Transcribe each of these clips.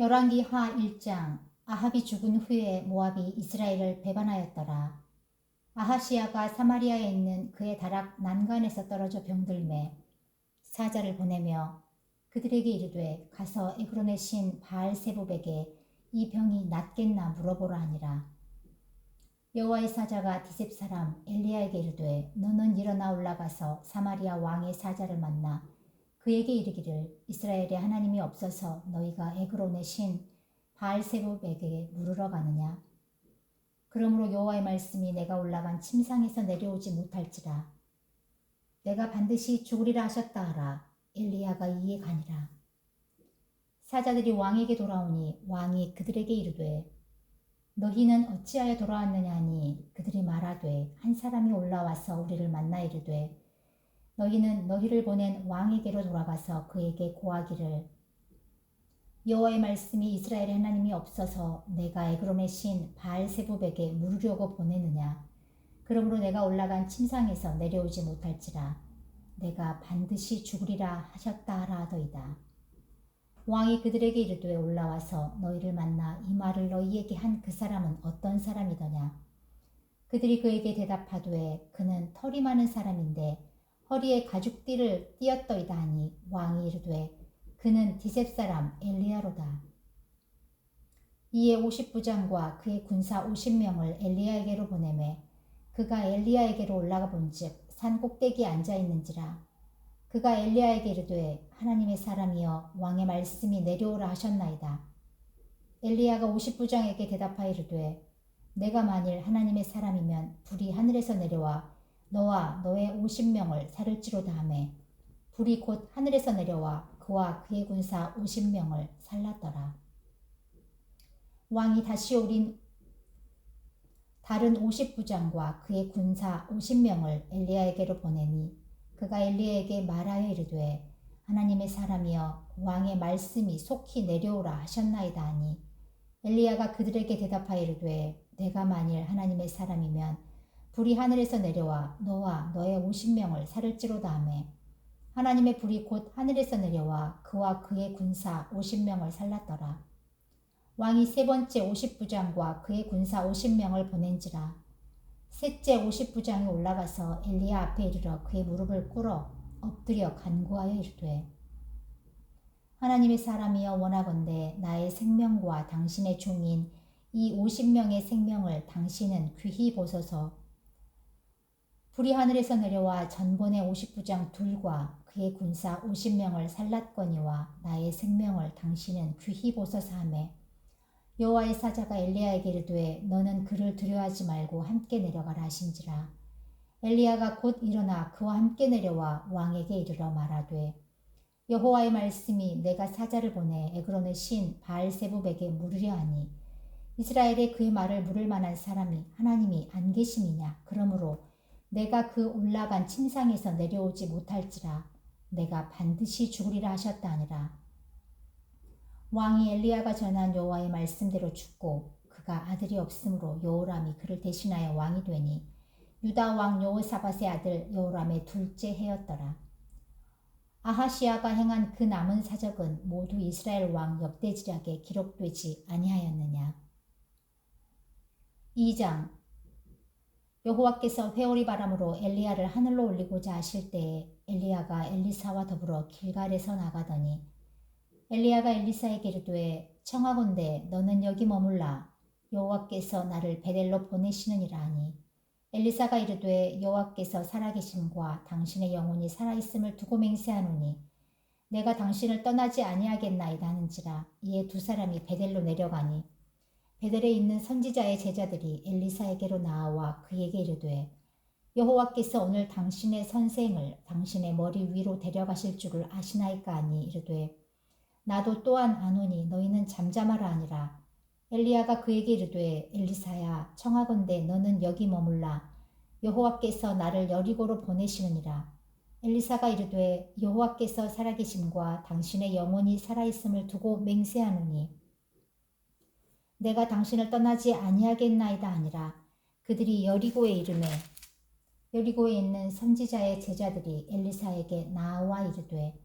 열왕기하 1장. 아합이 죽은 후에 모압이 이스라엘을 배반하였더라. 아하시야가 사마리아에 있는 그의 다락 난간에서 떨어져 병들매 사자를 보내며 그들에게 이르되 가서 에그론의 신 바알세붑에게 이 병이 낫겠나 물어보라 하니라. 여호와의 사자가 디셉 사람 엘리야에게 이르되 너는 일어나 올라가서 사마리아 왕의 사자를 만나 그에게 이르기를 이스라엘에 하나님이 없어서 너희가 에그론의 신 바알세붑에게 물으러 가느냐. 그러므로 여호와의 말씀이 내가 올라간 침상에서 내려오지 못할지라. 내가 반드시 죽으리라 하셨다 하라. 엘리야가 이에 가니라. 사자들이 왕에게 돌아오니 왕이 그들에게 이르되 너희는 어찌하여 돌아왔느냐 하니 그들이 말하되 한 사람이 올라와서 우리를 만나 이르되 너희는 너희를 보낸 왕에게로 돌아가서 그에게 고하기를 여호와의 말씀이 이스라엘의 하나님이 없어서 내가 에그론의 신 바알세붑에게 물으려고 보내느냐. 그러므로 내가 올라간 침상에서 내려오지 못할지라. 내가 반드시 죽으리라 하셨다 하라 하더이다. 왕이 그들에게 이르되 올라와서 너희를 만나 이 말을 너희에게 한 그 사람은 어떤 사람이더냐. 그들이 그에게 대답하되 그는 털이 많은 사람인데 허리에 가죽띠를 띠었더이다 하니 왕이 이르되 그는 디셉 사람 엘리야로다. 이에 50부장과 그의 군사 50명을 엘리야에게로 보내매 그가 엘리야에게로 올라가 본즉 산 꼭대기에 앉아 있는지라. 그가 엘리야에게 이르되 하나님의 사람이여 왕의 말씀이 내려오라 하셨나이다. 엘리야가 50부장에게 대답하여 이르되 내가 만일 하나님의 사람이면 불이 하늘에서 내려와 너와 너의 50명을 살을지로다 하매 불이 곧 하늘에서 내려와 그와 그의 군사 50명을 살랐더라. 왕이 다시 오린 다른 50부장과 그의 군사 50명을 엘리야에게로 보내니 그가 엘리야에게 말하여 이르되 하나님의 사람이여 왕의 말씀이 속히 내려오라 하셨나이다 하니 엘리야가 그들에게 대답하여 이르되 내가 만일 하나님의 사람이면 불이 하늘에서 내려와 너와 너의 50명을 살을지로다 하매 하나님의 불이 곧 하늘에서 내려와 그와 그의 군사 50명을 살랐더라. 왕이 세 번째 50부장과 그의 군사 50명을 보낸지라. 셋째 50부장이 올라가서 엘리야 앞에 이르러 그의 무릎을 꿇어 엎드려 간구하여 이르되 하나님의 사람이여 원하건대 나의 생명과 당신의 종인 이 50명의 생명을 당신은 귀히 보소서. 불이 하늘에서 내려와 전본의 50부장 둘과 그의 군사 50명을 살랐거니와 나의 생명을 당신은 귀히 보소서 하매 여호와의 사자가 엘리야에게 이르되 너는 그를 두려워하지 말고 함께 내려가라 하신지라. 엘리야가 곧 일어나 그와 함께 내려와 왕에게 이르러 말하되 여호와의 말씀이 내가 사자를 보내 에그론의 신 바알세붑에게 물으려 하니 이스라엘에 그의 말을 물을 만한 사람이 하나님이 안 계심이냐. 그러므로 내가 그 올라간 침상에서 내려오지 못할지라. 내가 반드시 죽으리라 하셨다 하니라. 왕이 엘리야가 전한 여호와의 말씀대로 죽고 그가 아들이 없으므로 여호람이 그를 대신하여 왕이 되니 유다 왕 여호사밧의 아들 여호람의 둘째 해였더라. 아하시야가 행한 그 남은 사적은 모두 이스라엘 왕 역대지략에 기록되지 아니하였느냐. 2장. 여호와께서 회오리 바람으로 엘리야를 하늘로 올리고자 하실 때에 엘리야가 엘리사와 더불어 길갈에서 나가더니 엘리야가 엘리사에게 이르되 청하건대 너는 여기 머물라. 여호와께서 나를 베델로 보내시느니라 하니 엘리사가 이르되 여호와께서 살아계심과 당신의 영혼이 살아있음을 두고 맹세하노니 내가 당신을 떠나지 아니하겠나이다 하는지라. 이에 두 사람이 베델로 내려가니 베델에 있는 선지자의 제자들이 엘리사에게로 나아와 그에게 이르되 여호와께서 오늘 당신의 선생을 당신의 머리 위로 데려가실 줄을 아시나이까 하니 이르되 나도 또한 아노니 너희는 잠잠하라 하니라. 엘리야가 그에게 이르되 엘리사야 청하건대 너는 여기 머물라. 여호와께서 나를 여리고로 보내시느니라. 엘리사가 이르되 여호와께서 살아계심과 당신의 영혼이 살아있음을 두고 맹세하노니 내가 당신을 떠나지 아니하겠나이다 하니라. 그들이 여리고에 이르매 여리고에 있는 선지자의 제자들이 엘리사에게 나와 이르되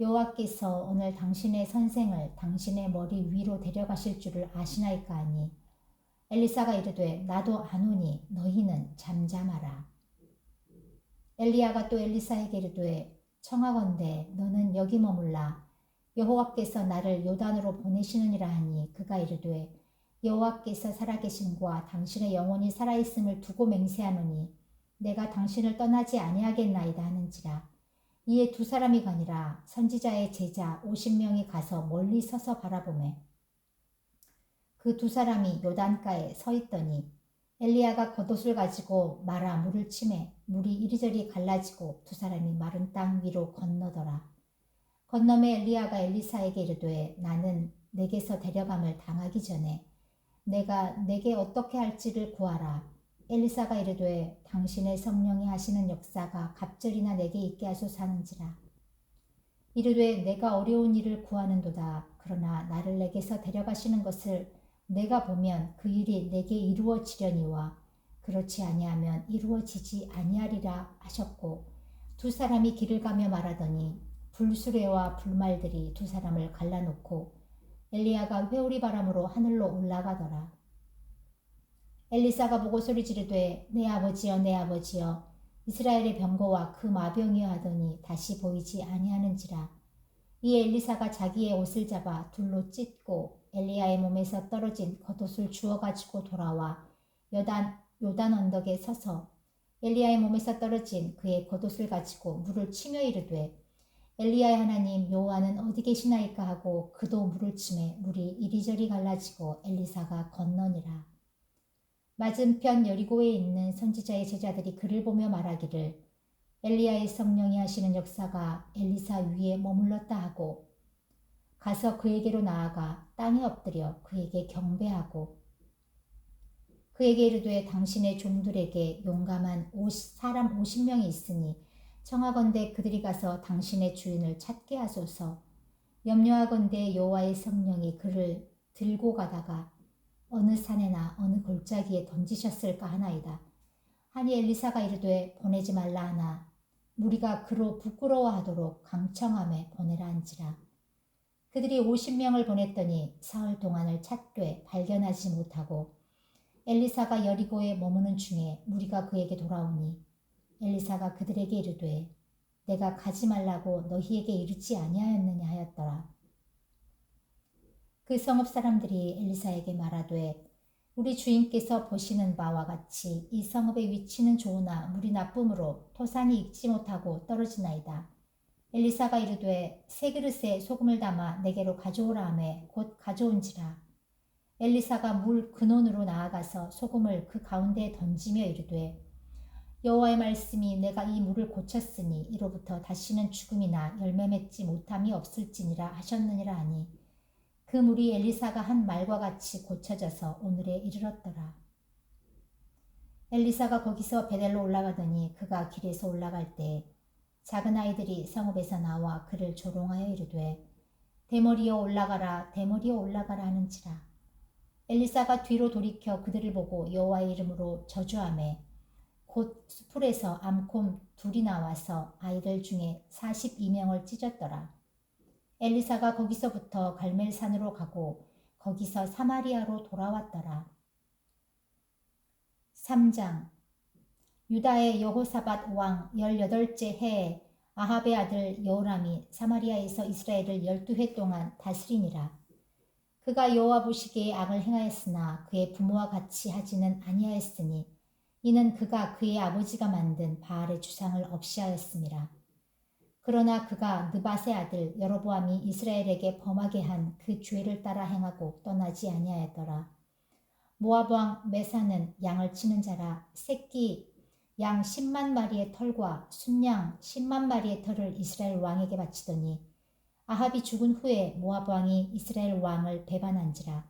여호와께서 오늘 당신의 선생을 당신의 머리 위로 데려가실 줄을 아시나이까 하니 엘리사가 이르되 나도 아노니 너희는 잠잠하라. 엘리야가 또 엘리사에게 이르되 청하건대 너는 여기 머물라. 여호와께서 나를 요단으로 보내시느니라 하니 그가 이르되 여호와께서 살아계심과 당신의 영혼이 살아있음을 두고 맹세하노니 내가 당신을 떠나지 아니하겠나이다 하는지라. 이에 두 사람이 가니라. 선지자의 제자 50명이 가서 멀리 서서 바라보매 그 두 사람이 요단가에 서 있더니 엘리야가 겉옷을 가지고 말아 물을 치매 물이 이리저리 갈라지고 두 사람이 마른 땅 위로 건너더라. 건너매 엘리야가 엘리사에게 이르되 나는 내게서 데려감을 당하기 전에 내가 내게 어떻게 할지를 구하라. 엘리사가 이르되 당신의 성령이 하시는 역사가 갑절이나 내게 있게 하소서 하는지라. 이르되 내가 어려운 일을 구하는도다. 그러나 나를 내게서 데려가시는 것을 내가 보면 그 일이 내게 이루어지려니와 그렇지 아니하면 이루어지지 아니하리라 하셨고 두 사람이 길을 가며 말하더니 불수레와 불말들이 두 사람을 갈라놓고 엘리야가 회오리 바람으로 하늘로 올라가더라. 엘리사가 보고 소리 지르되 내 아버지여 내 아버지여 이스라엘의 병거와 그 마병이여 하더니 다시 보이지 아니하는지라. 이에 엘리사가 자기의 옷을 잡아 둘로 찢고 엘리야의 몸에서 떨어진 겉옷을 주워 가지고 돌아와 요단 언덕에 서서 엘리야의 몸에서 떨어진 그의 겉옷을 가지고 물을 치며 이르되 엘리야의 하나님 여호와는 어디 계시나이까 하고 그도 물을 치매 물이 이리저리 갈라지고 엘리사가 건너니라. 맞은편 여리고에 있는 선지자의 제자들이 그를 보며 말하기를 엘리야의 성령이 하시는 역사가 엘리사 위에 머물렀다 하고 가서 그에게로 나아가 땅에 엎드려 그에게 경배하고 그에게 이르되 당신의 종들에게 용감한 사람 50명이 있으니 청하건대 그들이 가서 당신의 주인을 찾게 하소서. 염려하건대 여호와의 성령이 그를 들고 가다가 어느 산에나 어느 골짜기에 던지셨을까 하나이다. 하니 엘리사가 이르되 보내지 말라 하나 무리가 그로 부끄러워하도록 강청함에 보내라 한지라. 그들이 50명을 보냈더니 사흘 동안을 찾되 발견하지 못하고 엘리사가 여리고에 머무는 중에 무리가 그에게 돌아오니 엘리사가 그들에게 이르되 내가 가지 말라고 너희에게 이르지 아니하였느냐 하였더라. 그 성읍 사람들이 엘리사에게 말하되 우리 주인께서 보시는 바와 같이 이 성읍의 위치는 좋으나 물이 나쁨으로 토산이 익지 못하고 떨어지나이다. 엘리사가 이르되 세 그릇에 소금을 담아 내게로 가져오라 하매 곧 가져온지라. 엘리사가 물 근원으로 나아가서 소금을 그 가운데에 던지며 이르되 여호와의 말씀이 내가 이 물을 고쳤으니 이로부터 다시는 죽음이나 열매 맺지 못함이 없을지니라 하셨느니라 하니 그 물이 엘리사가 한 말과 같이 고쳐져서 오늘에 이르렀더라. 엘리사가 거기서 베델로 올라가더니 그가 길에서 올라갈 때 작은 아이들이 성읍에서 나와 그를 조롱하여 이르되 대머리여 올라가라 대머리여 올라가라 하는지라. 엘리사가 뒤로 돌이켜 그들을 보고 여호와의 이름으로 저주하매 곧 수풀에서 암곰 둘이 나와서 아이들 중에 42명을 찢었더라. 엘리사가 거기서부터 갈멜산으로 가고 거기서 사마리아로 돌아왔더라. 3장 유다의 여호사밧 왕 18째 해에 아합의 아들 여호람이 사마리아에서 이스라엘을 12해 동안 다스리니라. 그가 여호와 보시기에 악을 행하였으나 그의 부모와 같이 하지는 아니하였으니 이는 그가 그의 아버지가 만든 바알의 주상을 없이하였음이라. 그러나 그가 느밧의 아들 여로보암이 이스라엘에게 범하게 한 그 죄를 따라 행하고 떠나지 아니하였더라. 모압 왕 메사는 양을 치는 자라 새끼 양 10만 마리의 털과 순양 10만 마리의 털을 이스라엘 왕에게 바치더니 아합이 죽은 후에 모압 왕이 이스라엘 왕을 배반한지라.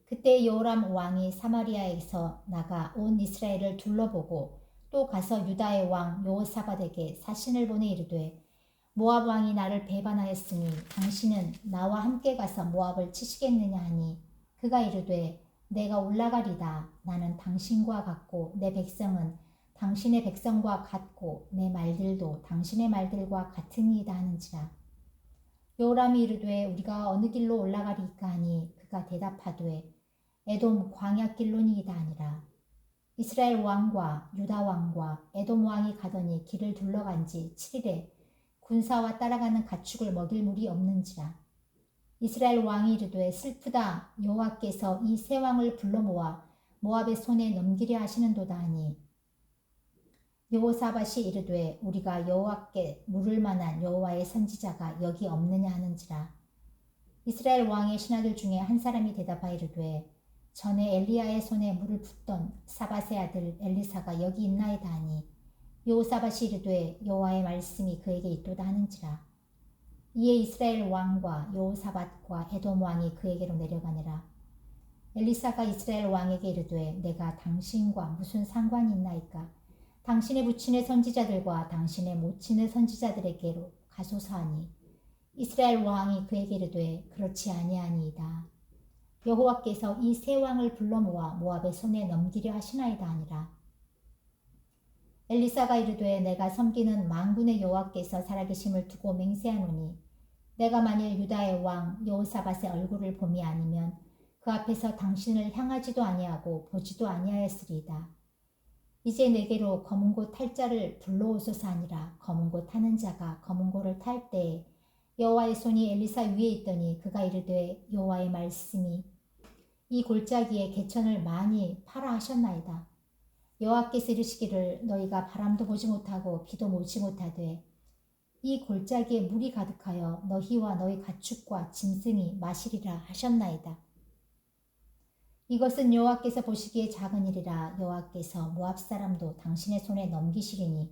그때 여호람 왕이 사마리아에서 나가 온 이스라엘을 둘러보고 또 가서 유다의 왕 여호사밧에게 사신을 보내 이르되 모압 왕이 나를 배반하였으니 당신은 나와 함께 가서 모압을 치시겠느냐 하니 그가 이르되 내가 올라가리다. 나는 당신과 같고 내 백성은 당신의 백성과 같고 내 말들도 당신의 말들과 같으니이다 하는지라. 여호람이 이르되 우리가 어느 길로 올라가리까 하니 그가 대답하되 에돔 광야길로니이다 하니라. 이스라엘 왕과 유다 왕과 에돔 왕이 가더니 길을 둘러간 지 7일에 군사와 따라가는 가축을 먹일 물이 없는지라. 이스라엘 왕이 이르되 슬프다. 여호와께서 이 세 왕을 불러 모아 모압의 손에 넘기려 하시는도다 하니 여호사밧이 이르되 우리가 여호와께 물을 만한 여호와의 선지자가 여기 없느냐 하는지라. 이스라엘 왕의 신하들 중에 한 사람이 대답하여 이르되 전에 엘리야의 손에 물을 붓던 사밧의 아들 엘리사가 여기 있나이다 하니 여호사밧이 이르되 여호와의 말씀이 그에게 있도다 하는지라. 이에 이스라엘 왕과 여호사밧과 에돔 왕이 그에게로 내려가니라. 엘리사가 이스라엘 왕에게 이르되 내가 당신과 무슨 상관이 있나이까? 당신의 부친의 선지자들과 당신의 모친의 선지자들에게로 가소서 하니 이스라엘 왕이 그에게 이르되 그렇지 아니하니이다. 여호와께서 이 세 왕을 불러 모아 모압의 손에 넘기려 하시나이다 하니라. 엘리사가 이르되 내가 섬기는 만군의 여호와께서 살아계심을 두고 맹세하노니 내가 만일 유다의 왕 여호사밧의 얼굴을 봄이 아니면 그 앞에서 당신을 향하지도 아니하고 보지도 아니하였으리이다. 이제 내게로 검은고 탈 자를 불러오소서 하니라. 검은고 타는 자가 검은고를 탈 때에 여호와의 손이 엘리사 위에 있더니 그가 이르되 여호와의 말씀이 이 골짜기에 개천을 많이 파라 하셨나이다. 여호와께서 이르시기를 너희가 바람도 보지 못하고 비도 모지 못하되 이 골짜기에 물이 가득하여 너희와 너희 가축과 짐승이 마시리라 하셨나이다. 이것은 여호와께서 보시기에 작은 일이라. 여호와께서 모압 사람도 당신의 손에 넘기시리니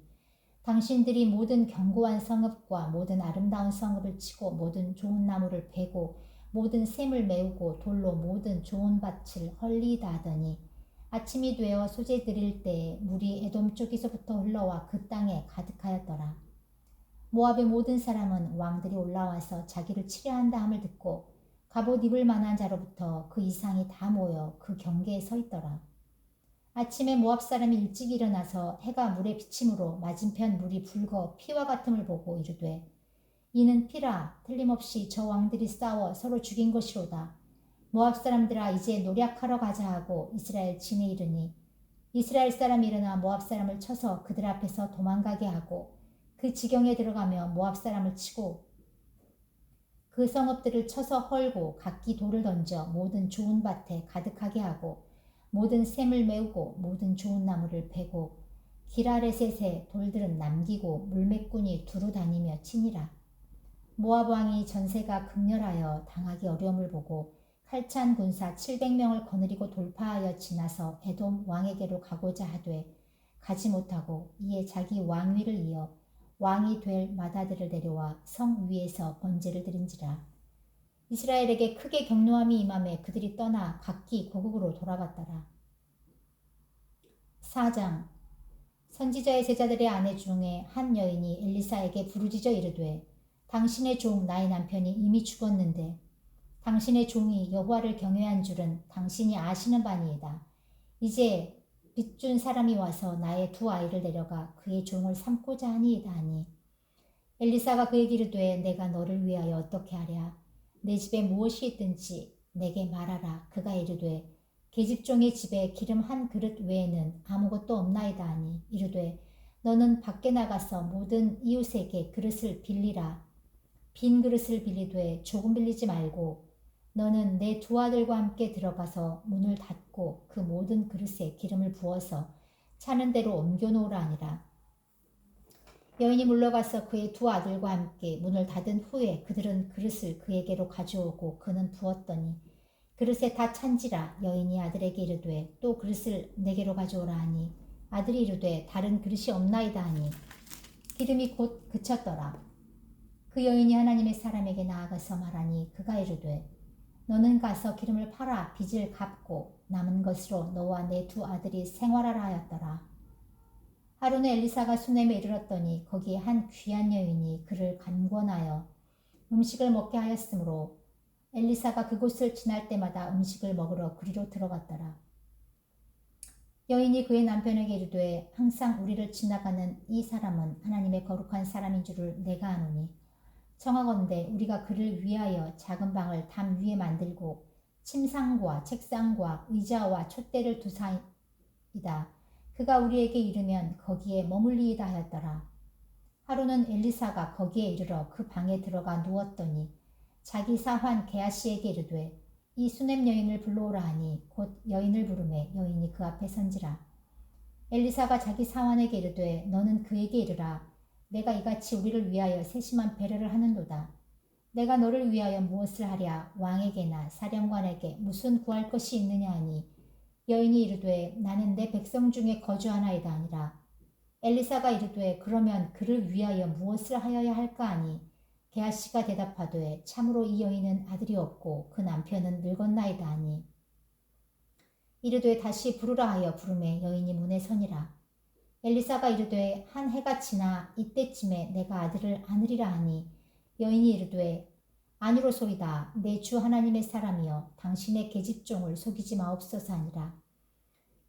당신들이 모든 견고한 성읍과 모든 아름다운 성읍을 치고 모든 좋은 나무를 베고 모든 샘을 메우고 돌로 모든 좋은 밭을 헐리이다 하더니 아침이 되어 소재 드릴 때에 물이 에돔 쪽에서부터 흘러와 그 땅에 가득하였더라. 모압의 모든 사람은 왕들이 올라와서 자기를 치려한다 함을 듣고 갑옷 입을 만한 자로부터 그 이상이 다 모여 그 경계에 서 있더라. 아침에 모압 사람이 일찍 일어나서 해가 물에 비침으로 맞은편 물이 붉어 피와 같음을 보고 이르되 이는 피라. 틀림없이 저 왕들이 싸워 서로 죽인 것이로다. 모압 사람들아 이제 노략하러 가자 하고 이스라엘 진에 이르니 이스라엘 사람이 일어나 모압 사람을 쳐서 그들 앞에서 도망가게 하고 그 지경에 들어가며 모압 사람을 치고 그 성읍들을 쳐서 헐고 각기 돌을 던져 모든 좋은 밭에 가득하게 하고 모든 샘을 메우고 모든 좋은 나무를 베고 기라레셋에 돌들은 남기고 물매꾼이 두루 다니며 치니라. 모압 왕이 전세가 극렬하여 당하기 어려움을 보고 칼찬 군사 700명을 거느리고 돌파하여 지나서 에돔 왕에게로 가고자 하되 가지 못하고 이에 자기 왕위를 이어 왕이 될 마다들을 내려와 성 위에서 번제를 드린지라. 이스라엘에게 크게 경노함이 임하매 그들이 떠나 각기 고국으로 돌아갔더라. 4장. 선지자의 제자들의 아내 중에 한 여인이 엘리사에게 부르짖어 이르되 당신의 종 나의 남편이 이미 죽었는데 당신의 종이 여호와를 경외한 줄은 당신이 아시는 바니이다. 이제 빚준 사람이 와서 나의 두 아이를 내려가 그의 종을 삼고자 하니이다 하니 엘리사가 그에게 이르되 내가 너를 위하여 어떻게 하랴. 내 집에 무엇이 있든지 내게 말하라. 그가 이르되 계집종의 집에 기름 한 그릇 외에는 아무것도 없나이다 하니 이르되 너는 밖에 나가서 모든 이웃에게 그릇을 빌리라. 빈 그릇을 빌리되 조금 빌리지 말고 너는 내 두 아들과 함께 들어가서 문을 닫고 그 모든 그릇에 기름을 부어서 차는 대로 옮겨놓으라 하니라. 여인이 물러가서 그의 두 아들과 함께 문을 닫은 후에 그들은 그릇을 그에게로 가져오고 그는 부었더니 그릇에 다 찬지라. 여인이 아들에게 이르되 또 그릇을 내게로 가져오라 하니 아들이 이르되 다른 그릇이 없나이다 하니 기름이 곧 그쳤더라. 그 여인이 하나님의 사람에게 나아가서 말하니 그가 이르되 너는 가서 기름을 팔아 빚을 갚고 남은 것으로 너와 내 두 아들이 생활하라 하였더라. 하루는 엘리사가 수넴에 이르렀더니 거기에 한 귀한 여인이 그를 간권하여 음식을 먹게 하였으므로 엘리사가 그곳을 지날 때마다 음식을 먹으러 그리로 들어갔더라. 여인이 그의 남편에게 이르되 항상 우리를 지나가는 이 사람은 하나님의 거룩한 사람인 줄을 내가 아노니 청하건대 우리가 그를 위하여 작은 방을 담 위에 만들고 침상과 책상과 의자와 촛대를 두사이다. 그가 우리에게 이르면 거기에 머물리이다 하였더라. 하루는 엘리사가 거기에 이르러 그 방에 들어가 누웠더니 자기 사환 게하시에게 이르되 이 수넴 여인을 불러오라 하니 곧 여인을 부르매 여인이 그 앞에 선지라. 엘리사가 자기 사환에게 이르되 너는 그에게 이르라. 내가 이같이 우리를 위하여 세심한 배려를 하는도다. 내가 너를 위하여 무엇을 하랴. 왕에게나 사령관에게 무슨 구할 것이 있느냐 하니 여인이 이르되 나는 내 백성 중에 거주하나이다 아니라. 엘리사가 이르되 그러면 그를 위하여 무엇을 하여야 할까 하니 게하시가 대답하되 참으로 이 여인은 아들이 없고 그 남편은 늙었나이다 하니 이르되 다시 부르라 하여 부르매 여인이 문에 서니라. 엘리사가 이르되 한 해가 지나 이때쯤에 내가 아들을 안으리라 하니 여인이 이르되 아니로소이다. 내 주 하나님의 사람이여 당신의 계집종을 속이지 마옵소서 하니라.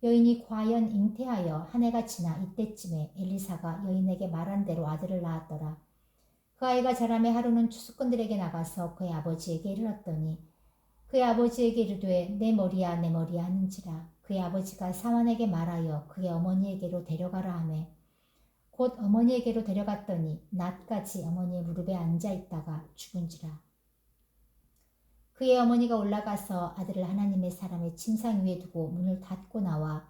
여인이 과연 잉태하여 한 해가 지나 이때쯤에 엘리사가 여인에게 말한 대로 아들을 낳았더라. 그 아이가 자라매 하루는 추수꾼들에게 나가서 그의 아버지에게 이르렀더니 그의 아버지에게 이르되 내 머리야 내 머리야 하는지라. 그의 아버지가 사환에게 말하여 그의 어머니에게로 데려가라 하매 곧 어머니에게로 데려갔더니 낮까지 어머니의 무릎에 앉아 있다가 죽은지라. 그의 어머니가 올라가서 아들을 하나님의 사람의 침상 위에 두고 문을 닫고 나와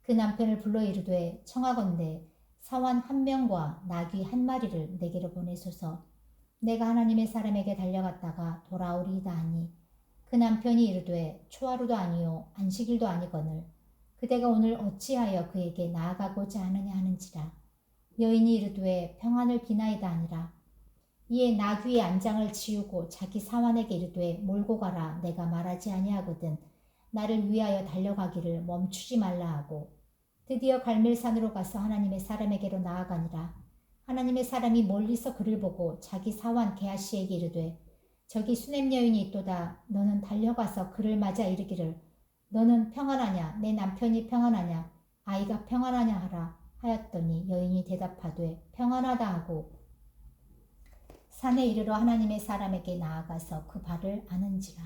그 남편을 불러 이르되 청하건대 사환 한 명과 나귀 한 마리를 내게로 보내소서. 내가 하나님의 사람에게 달려갔다가 돌아오리이다 하니 그 남편이 이르되 초하루도 아니요 안식일도 아니거늘 그대가 오늘 어찌하여 그에게 나아가고자 하느냐 하는지라. 여인이 이르되 평안을 비나이다 하니라. 이에 나귀의 안장을 지우고 자기 사환에게 이르되 몰고 가라. 내가 말하지 아니하거든 나를 위하여 달려가기를 멈추지 말라 하고 드디어 갈멜산으로 가서 하나님의 사람에게로 나아가니라. 하나님의 사람이 멀리서 그를 보고 자기 사환 게하시에게 이르되 저기 수넴 여인이 있도다. 너는 달려가서 그를 맞아 이르기를 너는 평안하냐 내 남편이 평안하냐 아이가 평안하냐 하라 하였더니 여인이 대답하되 평안하다 하고 산에 이르러 하나님의 사람에게 나아가서 그 발을 아는지라.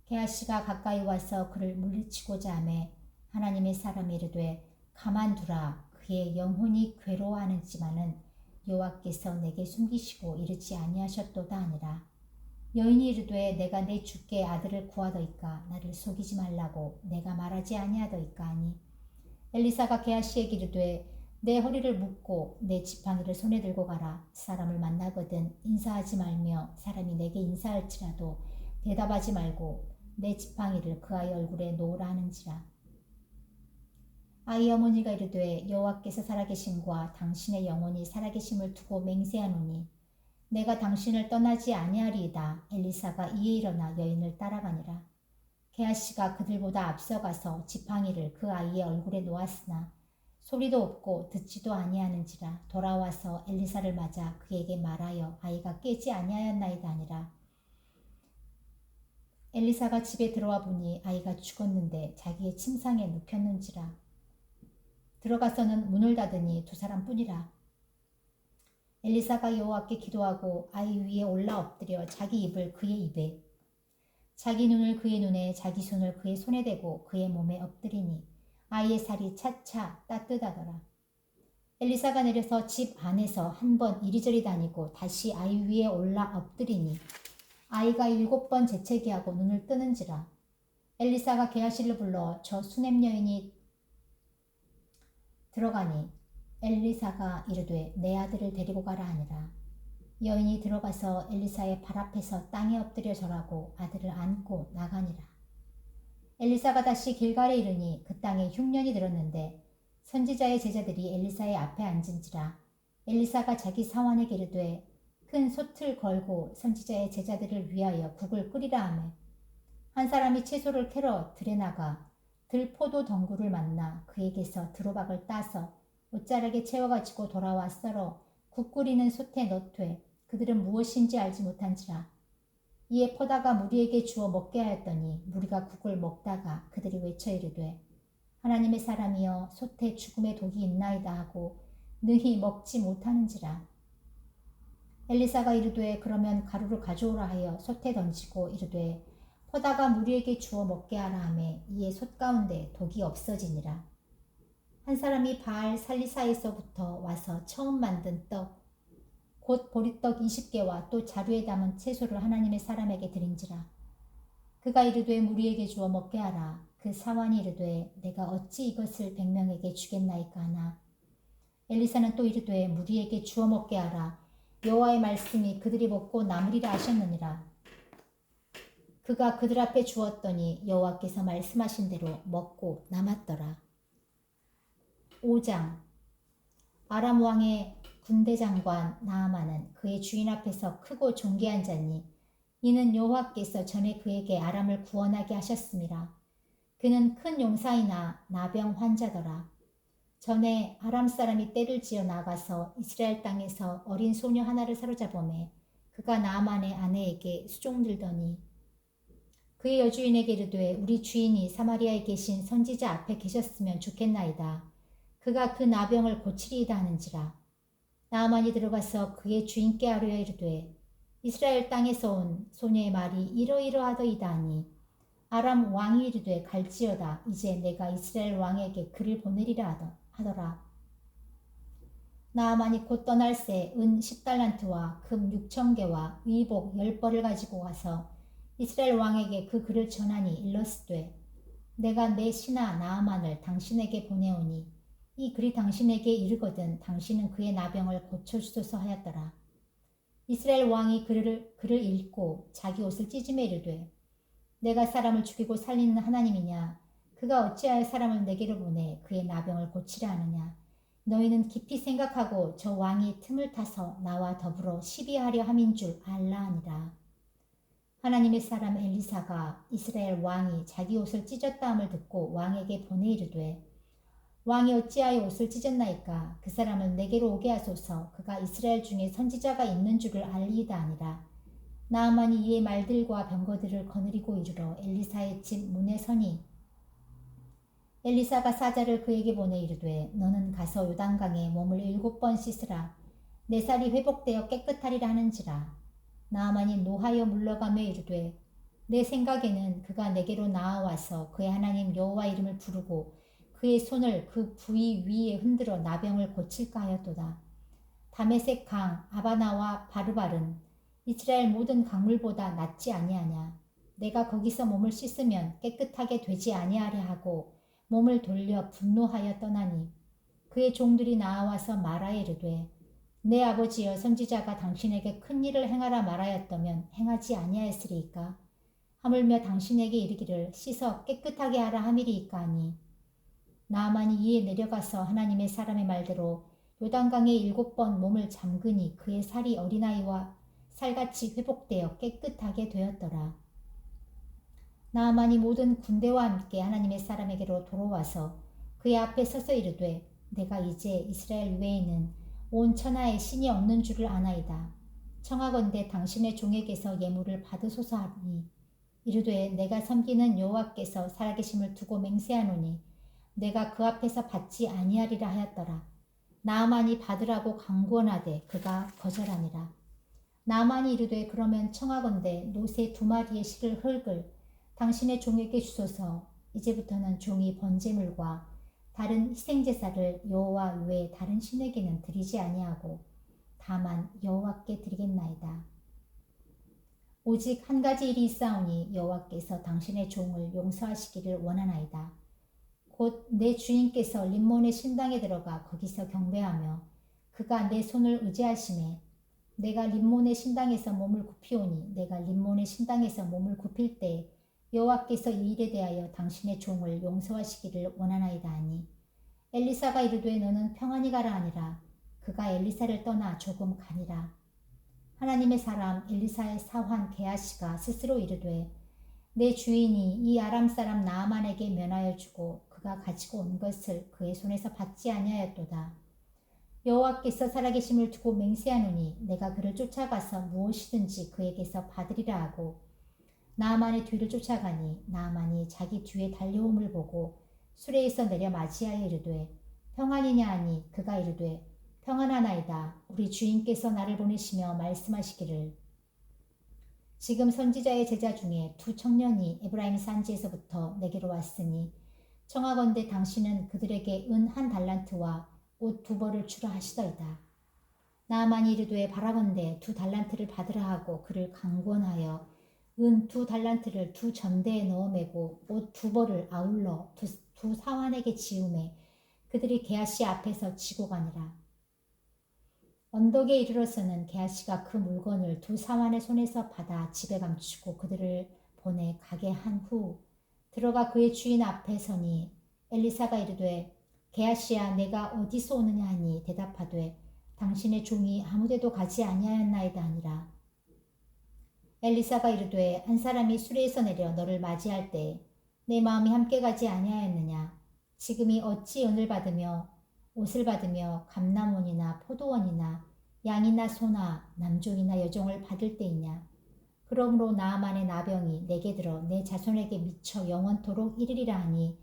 게하시가 가까이 와서 그를 물리치고자 하매 하나님의 사람이 이르되 가만두라. 그의 영혼이 괴로워하는지만은 여호와께서 내게 숨기시고 이르지 아니하셨도다 하니라. 여인이 이르되 내가 내 주께 아들을 구하더이까 나를 속이지 말라고 내가 말하지 아니하더이까 하니 엘리사가 게하시에게 이르되 내 허리를 묶고 내 지팡이를 손에 들고 가라. 사람을 만나거든 인사하지 말며 사람이 내게 인사할지라도 대답하지 말고 내 지팡이를 그 아이 얼굴에 놓으라 하는지라. 아이 어머니가 이르되 여호와께서 살아계심과 당신의 영혼이 살아계심을 두고 맹세하노니 내가 당신을 떠나지 아니하리이다. 엘리사가 이에 일어나 여인을 따라가니라. 게하시가 그들보다 앞서가서 지팡이를 그 아이의 얼굴에 놓았으나 소리도 없고 듣지도 아니하는지라. 돌아와서 엘리사를 맞아 그에게 말하여 아이가 깨지 아니하였나이다 하니라. 엘리사가 집에 들어와 보니 아이가 죽었는데 자기의 침상에 눕혔는지라. 들어가서는 문을 닫으니 두 사람뿐이라. 엘리사가 여호와께 기도하고 아이 위에 올라 엎드려 자기 입을 그의 입에 자기 눈을 그의 눈에 자기 손을 그의 손에 대고 그의 몸에 엎드리니 아이의 살이 차차 따뜻하더라. 엘리사가 내려서 집 안에서 한 번 이리저리 다니고 다시 아이 위에 올라 엎드리니 아이가 7번 재채기하고 눈을 뜨는지라. 엘리사가 게하시를 불러 저 수넴 여인이 들어가니 엘리사가 이르되 내 아들을 데리고 가라 하니라. 여인이 들어가서 엘리사의 발 앞에서 땅에 엎드려 절하고 아들을 안고 나가니라. 엘리사가 다시 길갈에 이르니 그 땅에 흉년이 들었는데 선지자의 제자들이 엘리사의 앞에 앉은지라. 엘리사가 자기 사환에게 이르되 큰 솥을 걸고 선지자의 제자들을 위하여 국을 끓이라 하매 한 사람이 채소를 캐러 들에 나가 들포도 덩굴을 만나 그에게서 드로박을 따서 옷자락에 채워가지고 돌아와 썰어 국 끓이는 솥에 넣되 그들은 무엇인지 알지 못한지라. 이에 퍼다가 무리에게 주어 먹게 하였더니 무리가 국을 먹다가 그들이 외쳐 이르되 하나님의 사람이여 솥에 죽음의 독이 있나이다 하고 능히 먹지 못하는지라. 엘리사가 이르되 그러면 가루를 가져오라 하여 솥에 던지고 이르되 퍼다가 무리에게 주어 먹게 하라 하매 이에 솥 가운데 독이 없어지니라. 한 사람이 바알 살리사에서부터 와서 처음 만든 떡 곧 보리떡 20개와 또 자루에 담은 채소를 하나님의 사람에게 드린지라. 그가 이르되 무리에게 주어 먹게 하라. 그 사환이 이르되 내가 어찌 이것을 100명에게 주겠나이까 하나. 엘리사는 또 이르되 무리에게 주어 먹게 하라. 여호와의 말씀이 그들이 먹고 남으리라 하셨느니라. 그가 그들 앞에 주었더니 여호와께서 말씀하신 대로 먹고 남았더라. 5장. 아람 왕의 군대 장관 나아만은 그의 주인 앞에서 크고 존귀한 자니 이는 여호와께서 전에 그에게 아람을 구원하게 하셨습니다. 그는 큰 용사이나 나병 환자더라. 전에 아람 사람이 떼를 지어 나가서 이스라엘 땅에서 어린 소녀 하나를 사로잡음에 그가 나아만의 아내에게 수종들더니 그의 여주인에게 이르되 우리 주인이 사마리아에 계신 선지자 앞에 계셨으면 좋겠나이다. 그가 그 나병을 고치리이다 하는지라. 나아만이 들어가서 그의 주인께 아뢰어 이르되 이스라엘 땅에서 온 소녀의 말이 이러이러하더이다 하니 아람 왕이 이르되 갈지어다. 이제 내가 이스라엘 왕에게 그를 보내리라 하더라. 나아만이 곧 떠날새 은 10달란트와 금 6,000개와 의복 10벌을 가지고 가서 이스라엘 왕에게 그 글을 전하니 일렀으되 내가 내 신하 나아만을 당신에게 보내오니 이 글이 당신에게 이르거든 당신은 그의 나병을 고쳐주소서 하였더라. 이스라엘 왕이 글을 읽고 자기 옷을 찢으며 이르되 내가 사람을 죽이고 살리는 하나님이냐. 그가 어찌하여 사람을 내게로 보내 그의 나병을 고치려 하느냐. 너희는 깊이 생각하고 저 왕이 틈을 타서 나와 더불어 시비하려 함인 줄 알라 하니라. 하나님의 사람 엘리사가 이스라엘 왕이 자기 옷을 찢었다 함을 듣고 왕에게 보내 이르되 왕이 어찌하여 옷을 찢었나이까. 그 사람을 내게로 오게 하소서. 그가 이스라엘 중에 선지자가 있는 줄을 알리이다 하니라. 나아만이 이의 말들과 병거들을 거느리고 이르러 엘리사의 집 문에 서니 엘리사가 사자를 그에게 보내 이르되 너는 가서 요단강에 몸을 7번 씻으라. 내 살이 회복되어 깨끗하리라 하는지라. 나아만이 노하여 물러가며 이르되 내 생각에는 그가 내게로 나아와서 그의 하나님 여호와 이름을 부르고 그의 손을 그 부위 위에 흔들어 나병을 고칠까 하였도다. 다메섹 강 아바나와 바르발은 이스라엘 모든 강물보다 낫지 아니하냐. 내가 거기서 몸을 씻으면 깨끗하게 되지 아니하려 하고 몸을 돌려 분노하여 떠나니 그의 종들이 나와서 말하여 이르되 내 아버지여 선지자가 당신에게 큰 일을 행하라 말하였다면 행하지 아니하였으리이까. 하물며 당신에게 이르기를 씻어 깨끗하게 하라 함이리이까 하니 나아만이 이에 내려가서 하나님의 사람의 말대로 요단강에 7번 몸을 잠그니 그의 살이 어린아이와 살같이 회복되어 깨끗하게 되었더라. 나아만이 모든 군대와 함께 하나님의 사람에게로 돌아와서 그의 앞에 서서 이르되 내가 이제 이스라엘 외에는 온 천하에 신이 없는 줄을 아나이다. 청하건대 당신의 종에게서 예물을 받으소서 하니 이르되 내가 섬기는 여호와께서 살아계심을 두고 맹세하노니 내가 그 앞에서 받지 아니하리라 하였더라. 나아만이 받으라고 강구하되 그가 거절하니라. 나아만이 이르되 그러면 청하건대 노새 2마리의 실을 흙을 당신의 종에게 주소서. 이제부터는 종이 번제물과 다른 희생제사를 여호와 외에 다른 신에게는 드리지 아니하고 다만 여호와께 드리겠나이다. 오직 한 가지 일이 있사오니 여호와께서 당신의 종을 용서하시기를 원하나이다. 곧 내 주인께서 림몬의 신당에 들어가 거기서 경배하며 그가 내 손을 의지하심에 내가 림몬의 신당에서 몸을 굽히오니 내가 림몬의 신당에서 몸을 굽힐 때 여호와께서 이 일에 대하여 당신의 종을 용서하시기를 원하나이다 하니 엘리사가 이르되 너는 평안히 가라 하니라. 그가 엘리사를 떠나 조금 가니라. 하나님의 사람 엘리사의 사환 게하시가 스스로 이르되 내 주인이 이 아람 사람 나아만에게 면하여 주고 그가 가지고 온 것을 그의 손에서 받지 아니하였도다. 여호와께서 살아계심을 두고 맹세하노니 내가 그를 쫓아가서 무엇이든지 그에게서 받으리라 하고 나아만의 뒤를 쫓아가니 나아만이 자기 뒤에 달려옴을 보고 수레에서 내려 맞이하여 이르되 평안이냐 하니 그가 이르되 평안하나이다. 우리 주인께서 나를 보내시며 말씀하시기를 지금 선지자의 제자 중에 두 청년이 에브라임 산지에서부터 내게로 왔으니 청하건대 당신은 그들에게 은 1달란트와 옷 2벌을 주라 하시더이다. 나아만이 이르되 바라건대 2달란트를 받으라 하고 그를 강권하여 은 2달란트를 2전대에 넣어 매고 옷 2벌을 아울러 두 사환에게 지우매 그들이 게하시 앞에서 지고 가니라. 언덕에 이르러서는 게하시가 그 물건을 두 사환의 손에서 받아 집에 감추고 그들을 보내 가게 한 후 들어가 그의 주인 앞에 서니 엘리사가 이르되 게하시야 내가 어디서 오느냐 하니 대답하되 당신의 종이 아무데도 가지 아니하였나이다 하니라. 엘리사가 이르되 한 사람이 수레에서 내려 너를 맞이할 때에 내 마음이 함께 가지 아니하였느냐. 지금이 어찌 은을 받으며 옷을 받으며 감람원이나 포도원이나 양이나 소나 남종이나 여종을 받을 때이냐. 그러므로 나아만의 나병이 내게 들어 내 자손에게 미쳐 영원토록 이르리라 하니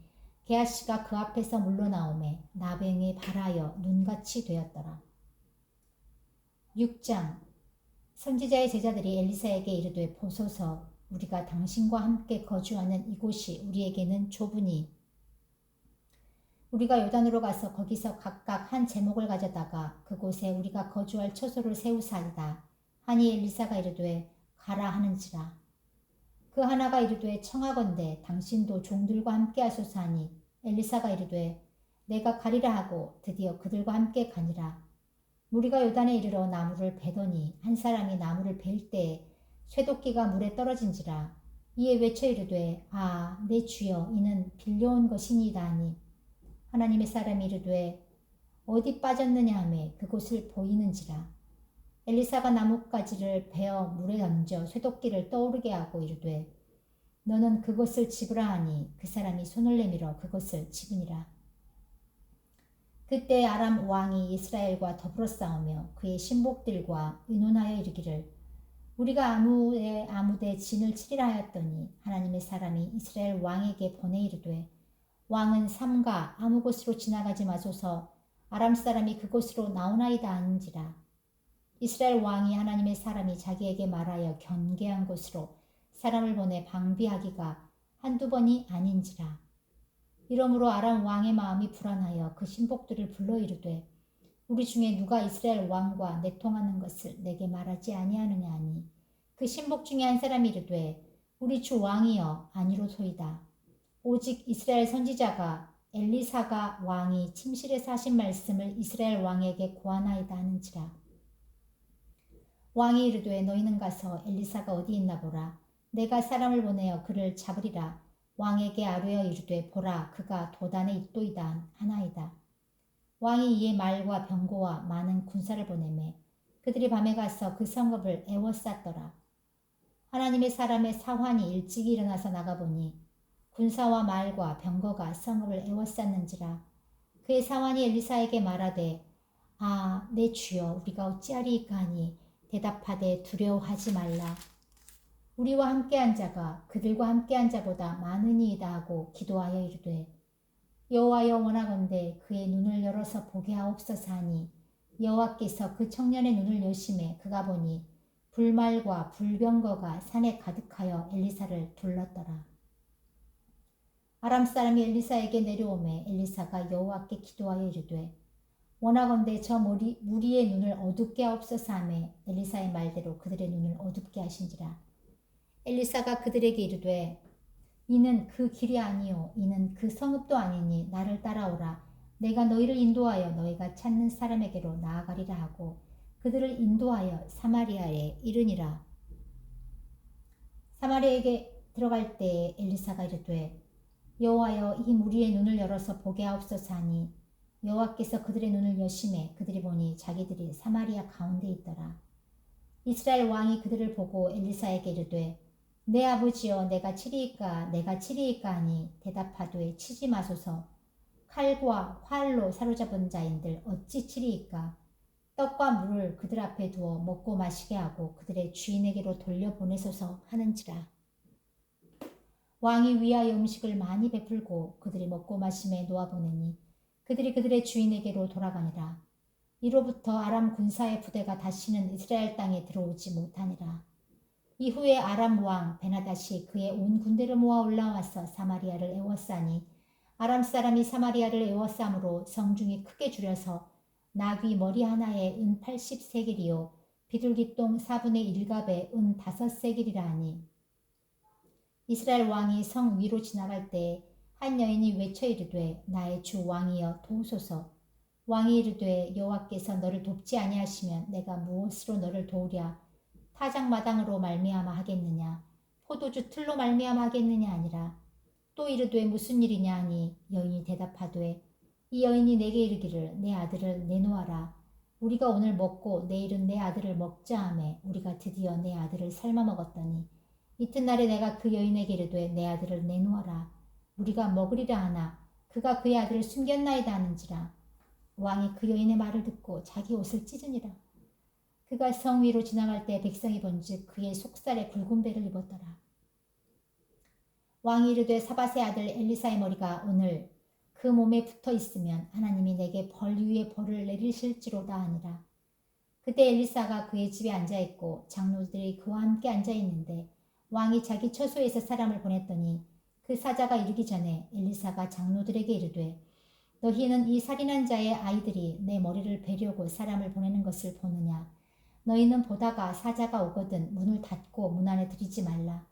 게하시가 그 앞에서 물러나오매 나병이 발하여 눈같이 되었더라. 6장 선지자의 제자들이 엘리사에게 이르되 보소서 우리가 당신과 함께 거주하는 이곳이 우리에게는 좁으니 우리가 요단으로 가서 거기서 각각 한 제목을 가져다가 그곳에 우리가 거주할 처소를 세우사이다. 하니 엘리사가 이르되 가라 하는지라. 그 하나가 이르되 청하건대 당신도 종들과 함께 하소서 하니 엘리사가 이르되 내가 가리라 하고 드디어 그들과 함께 가니라. 무리가 요단에 이르러 나무를 베더니 한 사람이 나무를 벨 때에 쇠도끼가 물에 떨어진지라. 이에 외쳐 이르되 아 내 주여 이는 빌려온 것이니이다 하니 하나님의 사람이 이르되 어디 빠졌느냐 하매 그곳을 보이는지라. 엘리사가 나뭇가지를 베어 물에 던져 쇠도끼를 떠오르게 하고 이르되 너는 그것을 집으라 하니 그 사람이 손을 내밀어 그것을 집으니라. 그때 아람 왕이 이스라엘과 더불어 싸우며 그의 신복들과 의논하여 이르기를 우리가 아무데 진을 치리라 하였더니 하나님의 사람이 이스라엘 왕에게 보내 이르되 왕은 삼가 아무 곳으로 지나가지 마소서 아람 사람이 그곳으로 나오나이다 하는지라. 이스라엘 왕이 하나님의 사람이 자기에게 말하여 경계한 곳으로 사람을 보내 방비하기가 한두 번이 아닌지라. 이러므로 아람 왕의 마음이 불안하여 그 신복들을 불러 이르되 우리 중에 누가 이스라엘 왕과 내통하는 것을 내게 말하지 아니하느냐 하니 그 신복 중에 한 사람이 이르되 우리 주 왕이여 아니로소이다. 오직 이스라엘 선지자가 엘리사가 왕이 침실에서 하신 말씀을 이스라엘 왕에게 고하나이다 하는지라. 왕이 이르되 너희는 가서 엘리사가 어디 있나 보라. 내가 사람을 보내어 그를 잡으리라. 왕에게 아뢰어 이르되 보라 그가 도단에 있도이다 하나이다. 왕이 이에 말과 병거와 많은 군사를 보내매 그들이 밤에 가서 그 성읍을 에워쌌더라. 하나님의 사람의 사환이 일찍이 일어나서 나가보니 군사와 말과 병거가 성읍을 에워쌌는지라. 그의 사환이 엘리사에게 말하되 아 내 주여 우리가 어찌하리이까 하니 대답하되 두려워하지 말라. 우리와 함께한 자가 그들과 함께한 자보다 많으니이다 하고 기도하여 이르되 여호와여 원하건대 그의 눈을 열어서 보게 하옵소서 하니 여호와께서 그 청년의 눈을 여시매 그가 보니 불말과 불병거가 산에 가득하여 엘리사를 둘렀더라. 아람 사람이 엘리사에게 내려오매 엘리사가 여호와께 기도하여 이르되 원하건대 저 무리의 눈을 어둡게 하옵소서 하매 엘리사의 말대로 그들의 눈을 어둡게 하신지라. 엘리사가 그들에게 이르되 이는 그 길이 아니요 이는 그 성읍도 아니니 나를 따라오라. 내가 너희를 인도하여 너희가 찾는 사람에게로 나아가리라 하고 그들을 인도하여 사마리아에 이르니라. 사마리아에게 들어갈 때에 엘리사가 이르되 여호와여 이 무리의 눈을 열어서 보게 하옵소서 하니 여호와께서 그들의 눈을 여시매 그들이 보니 자기들이 사마리아 가운데 있더라. 이스라엘 왕이 그들을 보고 엘리사에게 이르되 내 아버지여 내가 치리이까 하니 대답하되 치지 마소서. 칼과 활로 사로잡은 자인들 어찌 치리이까. 떡과 물을 그들 앞에 두어 먹고 마시게 하고 그들의 주인에게로 돌려보내소서 하는지라. 왕이 위하여 음식을 많이 베풀고 그들이 먹고 마심에 놓아보내니 그들이 그들의 주인에게로 돌아가니라. 이로부터 아람 군사의 부대가 다시는 이스라엘 땅에 들어오지 못하니라. 이후에 아람 왕 베나닷이 그의 온 군대를 모아 올라와서 사마리아를 에워싸니 아람 사람이 사마리아를 에워싸므로 성중이 크게 줄여서 나귀 머리 하나에 은 80세겔이요 비둘기똥 4분의 1갑에 은 5세겔이라 하니 이스라엘 왕이 성 위로 지나갈 때 한 여인이 외쳐 이르되 나의 주 왕이여 도우소서. 왕이 이르되 여호와께서 너를 돕지 아니하시면 내가 무엇으로 너를 도우랴. 타작마당으로 말미암아 하겠느냐 포도주 틀로 말미암아 하겠느냐 아니라. 또 이르되 무슨 일이냐 하니 여인이 대답하되 이 여인이 내게 이르기를 내 아들을 내놓아라. 우리가 오늘 먹고 내일은 내 아들을 먹자 하매 우리가 드디어 내 아들을 삶아 먹었더니 이튿날에 내가 그 여인에게 이르되 내 아들을 내놓아라. 우리가 먹으리라 하나 그가 그의 아들을 숨겼나이다 하는지라. 왕이 그 여인의 말을 듣고 자기 옷을 찢으니라. 그가 성 위로 지나갈 때 백성이 본즉 그의 속살에 굵은 배를 입었더라. 왕이 이르되 사밧의 아들 엘리사의 머리가 오늘 그 몸에 붙어 있으면 하나님이 내게 벌 위에 벌을 내리실지로다 하니라. 그때 엘리사가 그의 집에 앉아있고 장로들이 그와 함께 앉아있는데 왕이 자기 처소에서 사람을 보냈더니 그 사자가 이르기 전에 엘리사가 장로들에게 이르되 너희는 이 살인한 자의 아이들이 내 머리를 베려고 사람을 보내는 것을 보느냐. 너희는 보다가 사자가 오거든 문을 닫고 문 안에 들이지 말라.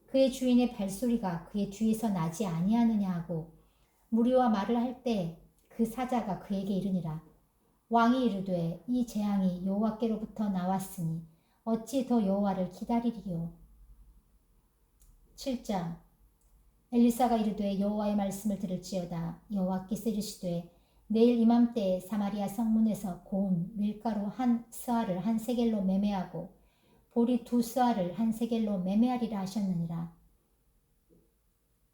그의 주인의 발소리가 그의 뒤에서 나지 아니하느냐 하고 무리와 말을 할 때 그 사자가 그에게 이르니라. 왕이 이르되 이 재앙이 여호와께로부터 나왔으니 어찌 더 여호와를 기다리리요. 7장 엘리사가 이르되 여호와의 말씀을 들을지어다. 여호와께서 이르시되 내일 이맘때에 사마리아 성문에서 고운 밀가루 한 스아를 한 세겔로 매매하고 보리 2스아를 한 세겔로 매매하리라 하셨느니라.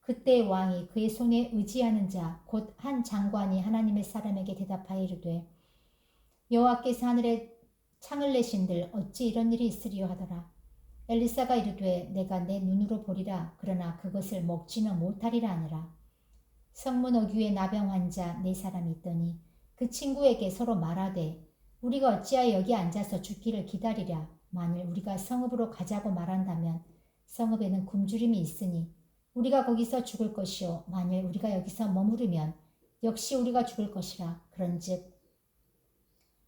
그때 왕이 그의 손에 의지하는 자 곧 한 장관이 하나님의 사람에게 대답하여 이르되 여호와께서 하늘에 창을 내신들 어찌 이런 일이 있으리요 하더라. 엘리사가 이르되 내가 내 눈으로 보리라. 그러나 그것을 먹지는 못하리라 하니라. 성문 어귀에 나병 환자 4사람이 있더니 그 친구에게 서로 말하되 우리가 어찌하여 여기 앉아서 죽기를 기다리랴. 만일 우리가 성읍으로 가자고 말한다면 성읍에는 굶주림이 있으니 우리가 거기서 죽을 것이요 만일 우리가 여기서 머무르면 역시 우리가 죽을 것이라. 그런즉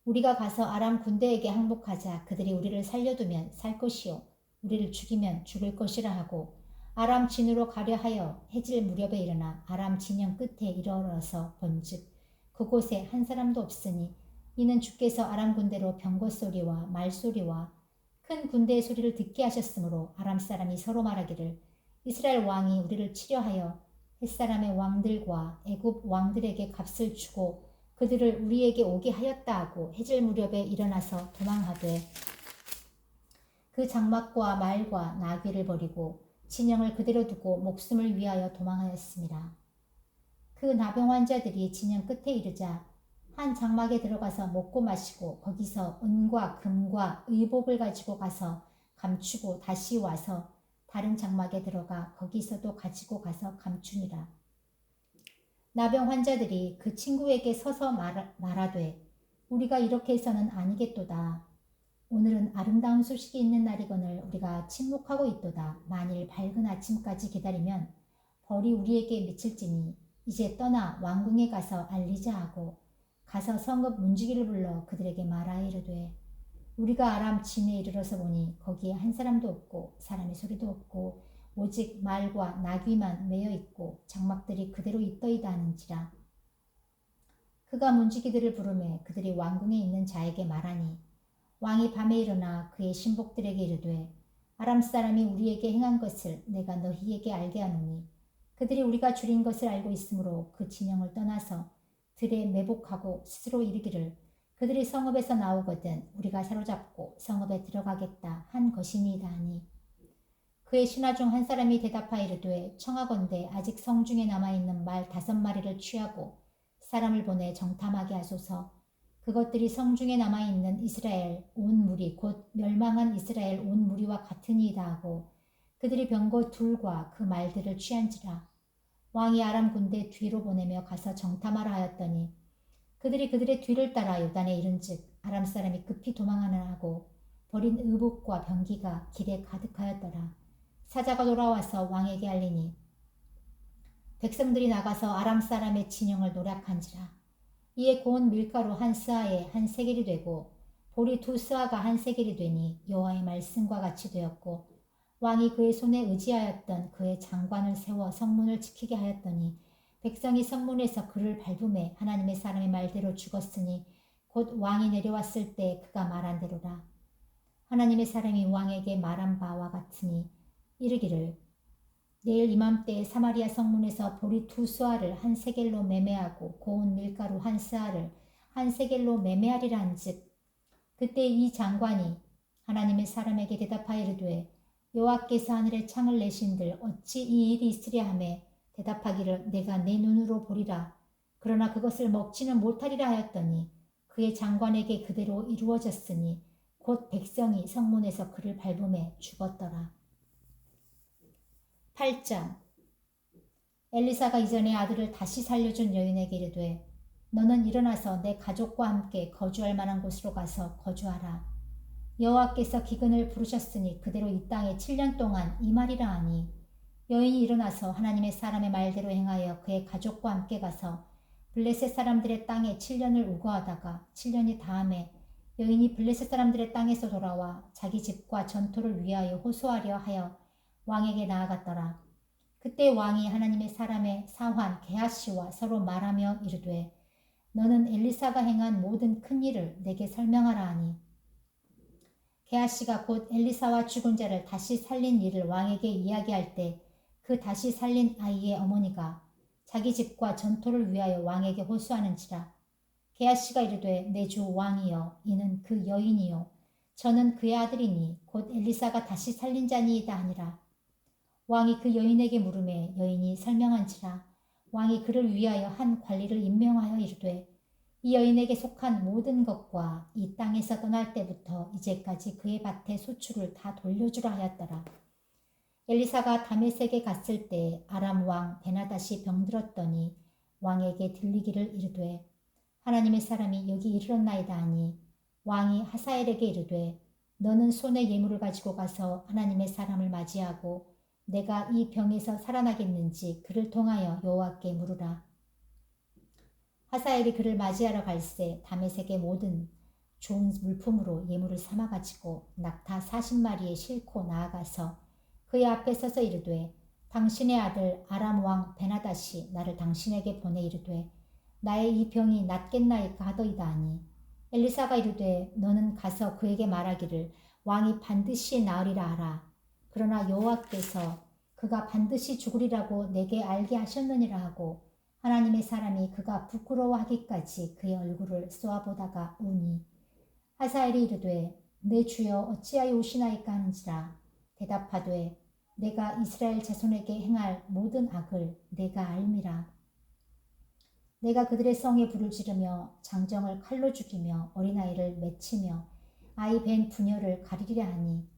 우리가 가서 아람 군대에게 항복하자. 그들이 우리를 살려두면 살 것이요 우리를 죽이면 죽을 것이라 하고 아람 진으로 가려 하여 해질 무렵에 일어나 아람 진영 끝에 이르러서 본즉 그곳에 한 사람도 없으니 이는 주께서 아람 군대로 병거 소리와 말소리와 큰 군대의 소리를 듣게 하셨으므로 아람 사람이 서로 말하기를 이스라엘 왕이 우리를 치려하여 햇사람의 왕들과 애굽 왕들에게 값을 주고 그들을 우리에게 오게 하였다 하고 해질 무렵에 일어나서 도망하되 그 장막과 말과 나귀를 버리고 진영을 그대로 두고 목숨을 위하여 도망하였습니다. 그 나병 환자들이 진영 끝에 이르자 한 장막에 들어가서 먹고 마시고 거기서 은과 금과 의복을 가지고 가서 감추고 다시 와서 다른 장막에 들어가 거기서도 가지고 가서 감추니라. 나병 환자들이 그 친구에게 서서 말하되 우리가 이렇게 해서는 아니겠도다. 오늘은 아름다운 소식이 있는 날이거늘 우리가 침묵하고 있도다. 만일 밝은 아침까지 기다리면 벌이 우리에게 미칠지니 이제 떠나 왕궁에 가서 알리자 하고 가서 성읍 문지기를 불러 그들에게 말하여 이르되 우리가 아람 진에 이르러서 보니 거기에 한 사람도 없고 사람의 소리도 없고 오직 말과 나귀만 매여 있고 장막들이 그대로 있더이다 하는지라. 그가 문지기들을 부르매 그들이 왕궁에 있는 자에게 말하니 왕이 밤에 일어나 그의 신복들에게 이르되 아람 사람이 우리에게 행한 것을 내가 너희에게 알게 하노니 그들이 우리가 줄인 것을 알고 있으므로 그 진영을 떠나서 들에 매복하고 스스로 이르기를 그들이 성읍에서 나오거든 우리가 사로잡고 성읍에 들어가겠다 한 것이니이다 하니 그의 신하 중 한 사람이 대답하여 이르되 청하건대 아직 성중에 남아있는 말 5마리를 취하고 사람을 보내 정탐하게 하소서. 그것들이 성중에 남아있는 이스라엘 온 무리 곧 멸망한 이스라엘 온 무리와 같으니이다 하고 그들이 병거 둘과 그 말들을 취한지라. 왕이 아람 군대 뒤로 보내며 가서 정탐하라 하였더니 그들이 그들의 뒤를 따라 요단에 이른즉 아람 사람이 급히 도망하나 하고 버린 의복과 병기가 길에 가득하였더라. 사자가 돌아와서 왕에게 알리니 백성들이 나가서 아람 사람의 진영을 노략한지라. 이에 고운 밀가루 한 스아에 한 세겔이 되고 보리 두 스아가 한 세겔이 되니 여호와의 말씀과 같이 되었고 왕이 그의 손에 의지하였던 그의 장관을 세워 성문을 지키게 하였더니 백성이 성문에서 그를 밟음에 하나님의 사람의 말대로 죽었으니 곧 왕이 내려왔을 때 그가 말한 대로라. 하나님의 사람이 왕에게 말한 바와 같으니 이르기를 내일 이맘때에 사마리아 성문에서 보리 두 스아를 한 세겔로 매매하고 고운 밀가루 한 스아를 한 세겔로 매매하리라 한즉 그때 이 장관이 하나님의 사람에게 대답하여 이르되 여호와께서 하늘에 창을 내신들 어찌 이 일이 있으랴 하며 대답하기를 내가 내 눈으로 보리라. 그러나 그것을 먹지는 못하리라 하였더니 그의 장관에게 그대로 이루어졌으니 곧 백성이 성문에서 그를 밟음에 죽었더라. 8장 엘리사가 이전에 아들을 다시 살려준 여인에게 이르되 너는 일어나서 내 가족과 함께 거주할 만한 곳으로 가서 거주하라. 여호와께서 기근을 부르셨으니 그대로 이 땅에 7년 동안 임하리라 하니 여인이 일어나서 하나님의 사람의 말대로 행하여 그의 가족과 함께 가서 블레셋 사람들의 땅에 7년을 우거하다가 7년이 다음에 여인이 블레셋 사람들의 땅에서 돌아와 자기 집과 전토를 위하여 호소하려 하여 왕에게 나아갔더라. 그때 왕이 하나님의 사람의 사환 게하시와 서로 말하며 이르되 너는 엘리사가 행한 모든 큰 일을 내게 설명하라 하니 게하시가 곧 엘리사와 죽은 자를 다시 살린 일을 왕에게 이야기할 때 그 다시 살린 아이의 어머니가 자기 집과 전토를 위하여 왕에게 호소하는지라. 게하시가 이르되 내 주 왕이여 이는 그 여인이요 저는 그의 아들이니 곧 엘리사가 다시 살린 자니이다 하니라. 왕이 그 여인에게 물으매 여인이 설명한지라. 왕이 그를 위하여 한 관리를 임명하여 이르되 이 여인에게 속한 모든 것과 이 땅에서 떠날 때부터 이제까지 그의 밭의 소출을 다 돌려주라 하였더라. 엘리사가 다메섹에 갔을 때 아람 왕 베나닷이 병들었더니 왕에게 들리기를 이르되 하나님의 사람이 여기 이르렀나이다 하니 왕이 하사엘에게 이르되 너는 손에 예물을 가지고 가서 하나님의 사람을 맞이하고 내가 이 병에서 살아나겠는지 그를 통하여 여호와께 물으라. 하사엘이 그를 맞이하러 갈새 다메섹의 모든 좋은 물품으로 예물을 삼아 가지고 낙타 40마리에 싣고 나아가서 그의 앞에 서서 이르되 당신의 아들 아람 왕 베나닷이 나를 당신에게 보내 이르되 나의 이 병이 낫겠나이까 하더이다 하니 엘리사가 이르되 너는 가서 그에게 말하기를 왕이 반드시 나으리라 하라. 그러나 여호와께서 그가 반드시 죽으리라고 내게 알게 하셨느니라 하고 하나님의 사람이 그가 부끄러워하기까지 그의 얼굴을 쏘아보다가 우니 하사엘이 이르되 내 주여 어찌하여 오시나이까 하는지라. 대답하되 내가 이스라엘 자손에게 행할 모든 악을 내가 알미라. 내가 그들의 성에 불을 지르며 장정을 칼로 죽이며 어린아이를 맺히며 아이 벤 부녀를 가리리라 하니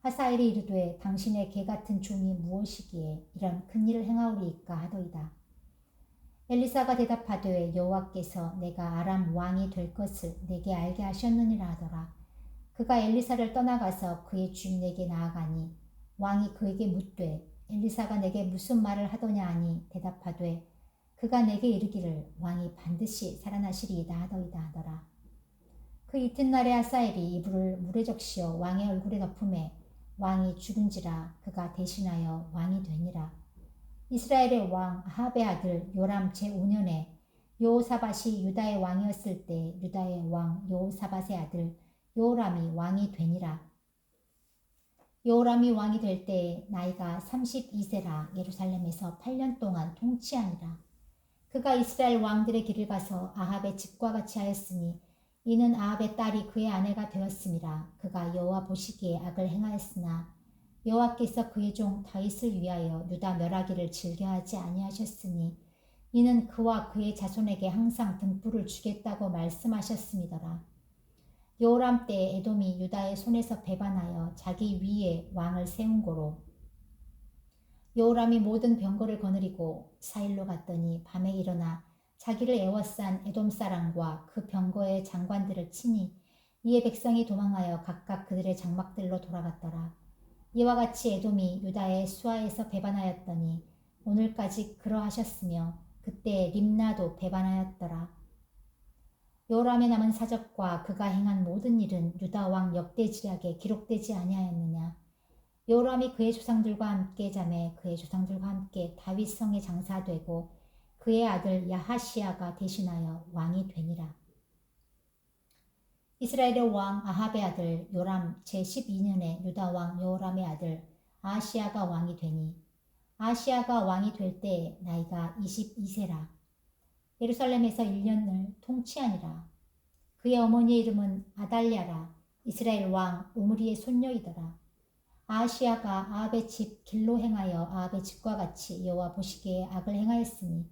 하사엘이 이르되 당신의 개같은 종이 무엇이기에 이런 큰 일을 행하오리이까 하더이다. 엘리사가 대답하되 여호와께서 내가 아람 왕이 될 것을 내게 알게 하셨느니라 하더라. 그가 엘리사를 떠나가서 그의 주인에게 나아가니 왕이 그에게 묻되 엘리사가 내게 무슨 말을 하더냐 하니 대답하되 그가 내게 이르기를 왕이 반드시 살아나시리이다 하더이다 하더라. 그 이튿날에 하사엘이 이불을 물에 적시어 왕의 얼굴에 덮음에 왕이 죽은지라 그가 대신하여 왕이 되니라. 이스라엘의 왕 아합의 아들 요람 제5년에 여호사밧이 유다의 왕이었을 때 유다의 왕 여호사밧의 아들 여호람이 왕이 되니라. 여호람이 왕이 될 때에 나이가 32세라 예루살렘에서 8년 동안 통치하니라. 그가 이스라엘 왕들의 길을 가서 아합의 집과 같이 하였으니 이는 아합의 딸이 그의 아내가 되었음이라. 그가 여호와 보시기에 악을 행하였으나 여호와께서 그의 종 다윗을 위하여 유다 멸하기를 즐겨하지 아니하셨으니 이는 그와 그의 자손에게 항상 등불을 주겠다고 말씀하셨음이더라. 여호람 때 에돔이 유다의 손에서 배반하여 자기 위에 왕을 세운 고로 여호람이 모든 병거를 거느리고 사일로 갔더니 밤에 일어나 자기를 애워싼 에돔 사람과 그 병거의 장관들을 치니 이에 백성이 도망하여 각각 그들의 장막들로 돌아갔더라. 이와 같이 에돔이 유다의 수하에서 배반하였더니 오늘까지 그러하셨으며 그때 림나도 배반하였더라. 여호람의 남은 사적과 그가 행한 모든 일은 유다 왕 역대지략에 기록되지 아니하였느냐. 여호람이 그의 조상들과 함께 자매 그의 조상들과 함께 다윗 성에 장사되고 그의 아들 야하시야가 대신하여 왕이 되니라. 이스라엘의 왕 아합의 아들 요람 제12년에 유다 왕 여호람의 아들 아하시야가 왕이 되니 아하시야가 왕이 될 때 나이가 22세라. 예루살렘에서 1년을 통치하니라. 그의 어머니의 이름은 아달랴라. 이스라엘 왕 오므리의 손녀이더라. 아하시야가 아합의 집 길로 행하여 아합의 집과 같이 여호와 보시기에 악을 행하였으니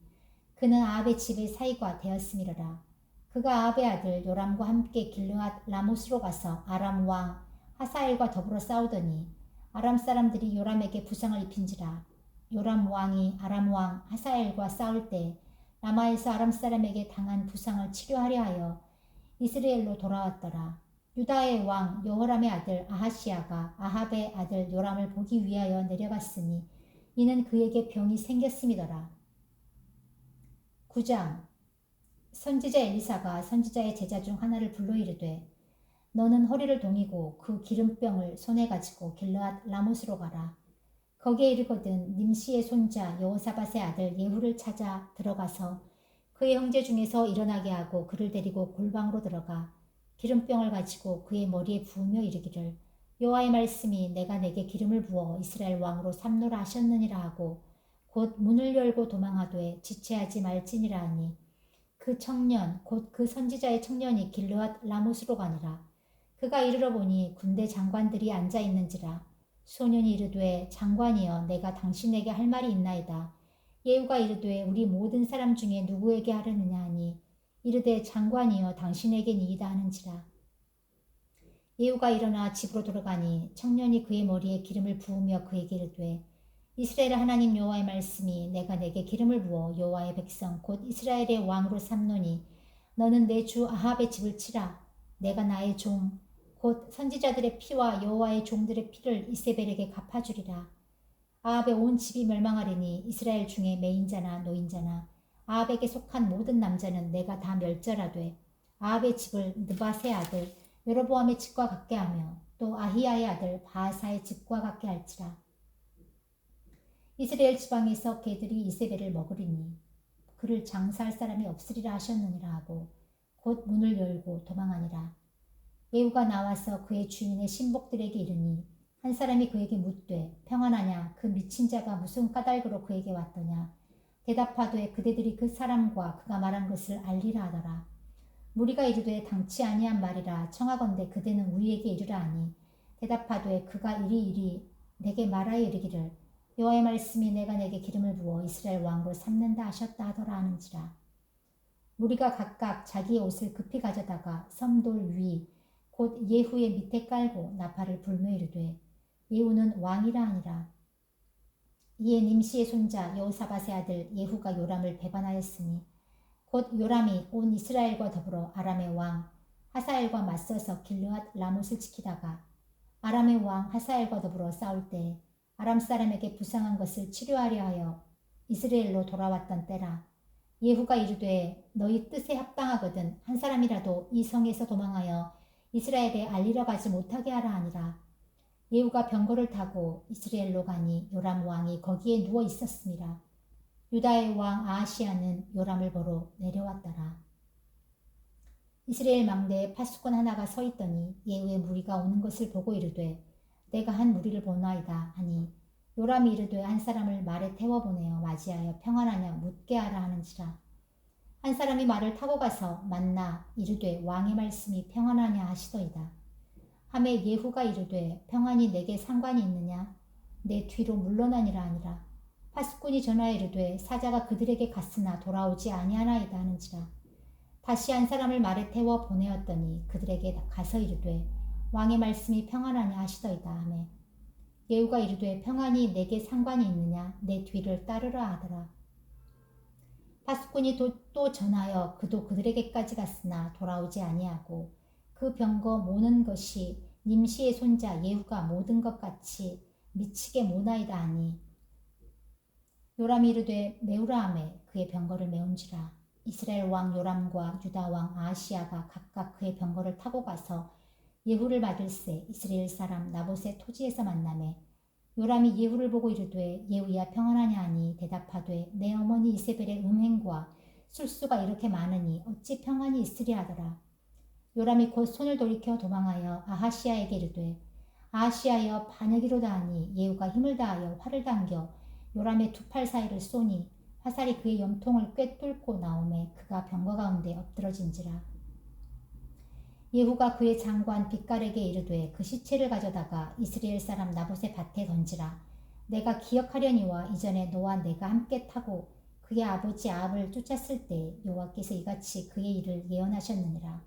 그는 아합의 집의 사이가 되었음이로라. 그가 아합의 아들 요람과 함께 길르앗 라못으로 가서 아람 왕 하사엘과 더불어 싸우더니 아람 사람들이 요람에게 부상을 입힌지라. 요람 왕이 아람 왕 하사엘과 싸울 때 라마에서 아람 사람에게 당한 부상을 치료하려 하여 이스라엘로 돌아왔더라. 유다의 왕 여호람의 아들 아하시야가 아합의 아들 요람을 보기 위하여 내려갔으니 이는 그에게 병이 생겼음이더라. 9장. 선지자 엘리사가 선지자의 제자 중 하나를 불러 이르되 너는 허리를 동이고 그 기름병을 손에 가지고 길르앗 라못으로 가라. 거기에 이르거든 님시의 손자 여호사밧의 아들 예후를 찾아 들어가서 그의 형제 중에서 일어나게 하고 그를 데리고 골방으로 들어가 기름병을 가지고 그의 머리에 부으며 이르기를 여호와의 말씀이 내가 내게 기름을 부어 이스라엘 왕으로 삼노라 하셨느니라 하고 곧 문을 열고 도망하되 지체하지 말지니라 하니 그 청년 곧 그 선지자의 청년이 길르앗 라못으로 가니라. 그가 이르러 보니 군대 장관들이 앉아 있는지라. 소년이 이르되 장관이여 내가 당신에게 할 말이 있나이다. 예후가 이르되 우리 모든 사람 중에 누구에게 하려느냐 하니 이르되 장관이여 당신에게니이다 하는지라. 예후가 일어나 집으로 돌아가니 청년이 그의 머리에 기름을 부으며 그에게 이르되 이스라엘 하나님 여호와의 말씀이 내가 내게 기름을 부어 여호와의 백성 곧 이스라엘의 왕으로 삼노니 너는 내 주 아합의 집을 치라. 내가 나의 종 곧 선지자들의 피와 여호와의 종들의 피를 이세벨에게 갚아주리라. 아합의 온 집이 멸망하리니 이스라엘 중에 매인자나 노인자나 아합에게 속한 모든 남자는 내가 다 멸절하되 아합의 집을 느밧의 아들 여로보암의 집과 같게 하며 또 아히야의 아들 바하사의 집과 같게 할지라. 이스라엘 지방에서 개들이 이세벨을 먹으리니 그를 장사할 사람이 없으리라 하셨느니라 하고 곧 문을 열고 도망하니라. 예후가 나와서 그의 주인의 신복들에게 이르니 한 사람이 그에게 묻되 평안하냐 그 미친 자가 무슨 까닭으로 그에게 왔더냐. 대답하되 그대들이 그 사람과 그가 말한 것을 알리라 하더라. 무리가 이르되 당치 아니한 말이라 청하건대 그대는 우리에게 이르라 하니 대답하되 그가 이리 내게 말하여 이르기를 여호와의 말씀이 내가 내게 기름을 부어 이스라엘 왕으로 삼는다 하셨다 하더라 하는지라. 무리가 각각 자기의 옷을 급히 가져다가 섬돌 위 곧 예후의 밑에 깔고 나팔을 불며 이르되 예후는 왕이라 하니라. 이에 님시의 손자 여호사밧의 아들 예후가 요람을 배반하였으니 곧 요람이 온 이스라엘과 더불어 아람의 왕 하사엘과 맞서서 길르앗 라못을 지키다가 아람의 왕 하사엘과 더불어 싸울 때 아람 사람에게 부상한 것을 치료하려 하여 이스라엘로 돌아왔던 때라. 예후가 이르되 너희 뜻에 합당하거든 한 사람이라도 이 성에서 도망하여 이스라엘에 알리러 가지 못하게 하라 하니라. 예후가 병거를 타고 이스라엘로 가니 요람 왕이 거기에 누워 있었습니다. 유다의 왕 아하시야는 요람을 보러 내려왔더라. 이스라엘 망대에 파수꾼 하나가 서 있더니 예후의 무리가 오는 것을 보고 이르되 내가 한 무리를 보나이다 하니 요람이 이르되 한 사람을 말에 태워보내어 맞이하여 평안하냐 묻게 하라 하는지라. 한 사람이 말을 타고 가서 만나 이르되 왕의 말씀이 평안하냐 하시더이다. 하매 예후가 이르되 평안이 내게 상관이 있느냐 내 뒤로 물러나니라 하니라. 파수꾼이 전하여 이르되 사자가 그들에게 갔으나 돌아오지 아니하나이다 하는지라. 다시 한 사람을 말에 태워 보내었더니 그들에게 가서 이르되 왕의 말씀이 평안하냐 하시더이다 하매 예후가 이르되 평안이 내게 상관이 있느냐 내 뒤를 따르라 하더라. 파수꾼이 또 전하여 그도 그들에게까지 갔으나 돌아오지 아니하고 그 병거 모는 것이 님시의 손자 예후가 모든 것 같이 미치게 모나이다 하니 요람이 이르되 메우라 하매 그의 병거를 메운지라. 이스라엘 왕 요람과 유다 왕 아하시야가 각각 그의 병거를 타고 가서 예후를 맞을새 이스라엘 사람 나봇의 토지에서 만나매 요람이 예후를 보고 이르되 예후야 평안하냐 하니 대답하되 내 어머니 이세벨의 음행과 술수가 이렇게 많으니 어찌 평안이 있으리 하더라. 요람이 곧 손을 돌이켜 도망하여 아하시야에게 이르되 아하시야여 반역이로다 하니 예후가 힘을 다하여 활을 당겨 요람의 두 팔 사이를 쏘니 화살이 그의 염통을 꿰뚫고 나오매 그가 병거 가운데 엎드러진지라. 예후가 그의 장관 빗갈에게 이르되 그 시체를 가져다가 이스라엘 사람 나봇의 밭에 던지라. 내가 기억하려니와 이전에 너와 내가 함께 타고 그의 아버지 아합을 쫓았을 때 여호와께서 이같이 그의 일을 예언하셨느니라.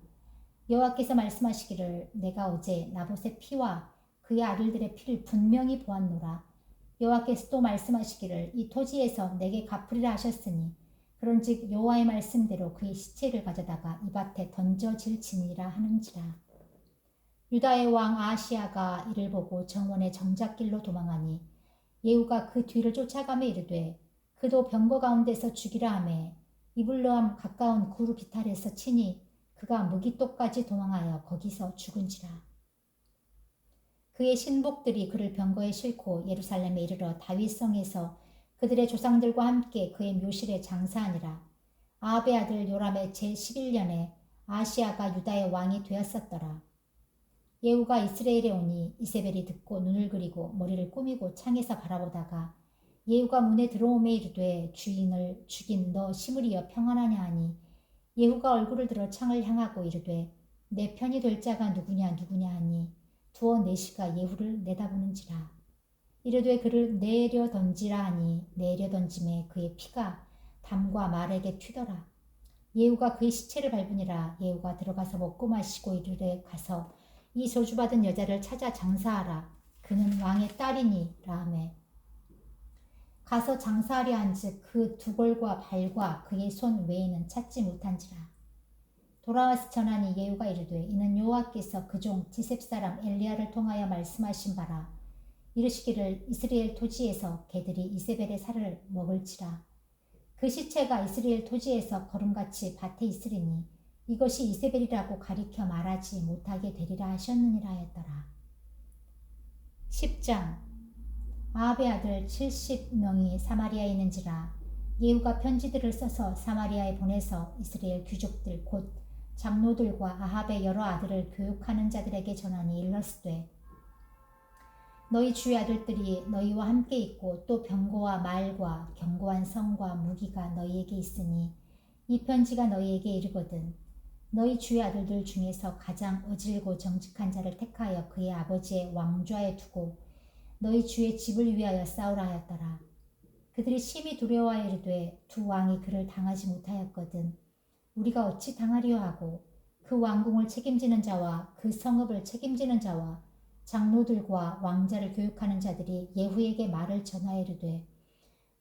여호와께서 말씀하시기를 내가 어제 나봇의 피와 그의 아들들의 피를 분명히 보았노라. 여호와께서 또 말씀하시기를 이 토지에서 내게 갚으리라 하셨으니 그런즉 여호와의 말씀대로 그의 시체를 가져다가 이 밭에 던져질지니라 하는지라. 유다의 왕 아하시야가 이를 보고 정원의 정작길로 도망하니 예후가 그 뒤를 쫓아가며 이르되 그도 병거 가운데서 죽이라 하매 이블르함 가까운 구르 비탈에서 치니 그가 무기토까지 도망하여 거기서 죽은지라. 그의 신복들이 그를 병거에 싣고 예루살렘에 이르러 다윗성에서 그들의 조상들과 함께 그의 묘실에 장사하니라. 아합의 아들 요람의 제11년에 아하시야가 유다의 왕이 되었었더라. 예후가 이스라엘에 오니 이세벨이 듣고 눈을 그리고 머리를 꾸미고 창에서 바라보다가 예후가 문에 들어오매 이르되 주인을 죽인 너 시므리여 평안하냐 하니 예후가 얼굴을 들어 창을 향하고 이르되 내 편이 될 자가 누구냐 하니 두어 내시가 예후를 내다보는지라. 이르되 그를 내려 던지라 하니 내려 던짐에 그의 피가 담과 말에게 튀더라. 예후가 그의 시체를 밟으니라. 예후가 들어가서 먹고 마시고 이르되 가서 이 저주받은 여자를 찾아 장사하라. 그는 왕의 딸이니라 하매 가서 장사하려 한즉 그 두골과 발과 그의 손 외에는 찾지 못한지라. 돌아와서 전하니 예후가 이르되 이는 여호와께서 그종 디셉 사람 엘리야를 통하여 말씀하신 바라. 이르시기를 이스라엘 토지에서 개들이 이세벨의 살을 먹을지라. 그 시체가 이스라엘 토지에서 거름같이 밭에 있으리니 이것이 이세벨이라고 가리켜 말하지 못하게 되리라 하셨느니라 하였더라. 10장. 아합의 아들 70명이 사마리아에 있는지라. 예후가 편지들을 써서 사마리아에 보내서 이스라엘 귀족들 곧 장로들과 아합의 여러 아들을 교육하는 자들에게 전하니 일렀으되 너희 주의 아들들이 너희와 함께 있고 또 병거와 말과 견고한 성과 무기가 너희에게 있으니 이 편지가 너희에게 이르거든 너희 주의 아들들 중에서 가장 어질고 정직한 자를 택하여 그의 아버지의 왕좌에 두고 너희 주의 집을 위하여 싸우라 하였더라. 그들이 심히 두려워하여 이르되 두 왕이 그를 당하지 못하였거든 우리가 어찌 당하리요 하고 그 왕궁을 책임지는 자와 그 성읍을 책임지는 자와 장로들과 왕자를 교육하는 자들이 예후에게 말을 전하여 이르되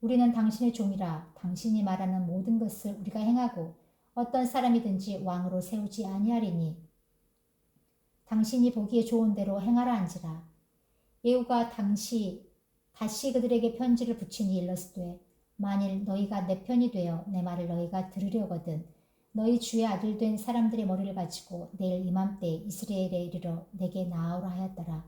우리는 당신의 종이라 당신이 말하는 모든 것을 우리가 행하고 어떤 사람이든지 왕으로 세우지 아니하리니 당신이 보기에 좋은 대로 행하라 한지라. 예후가 다시 그들에게 편지를 붙이니 일렀으되 만일 너희가 내 편이 되어 내 말을 너희가 들으려거든 너희 주의 아들 된 사람들의 머리를 가지고 내일 이맘때 이스라엘에 이르러 내게 나아오라 하였더라.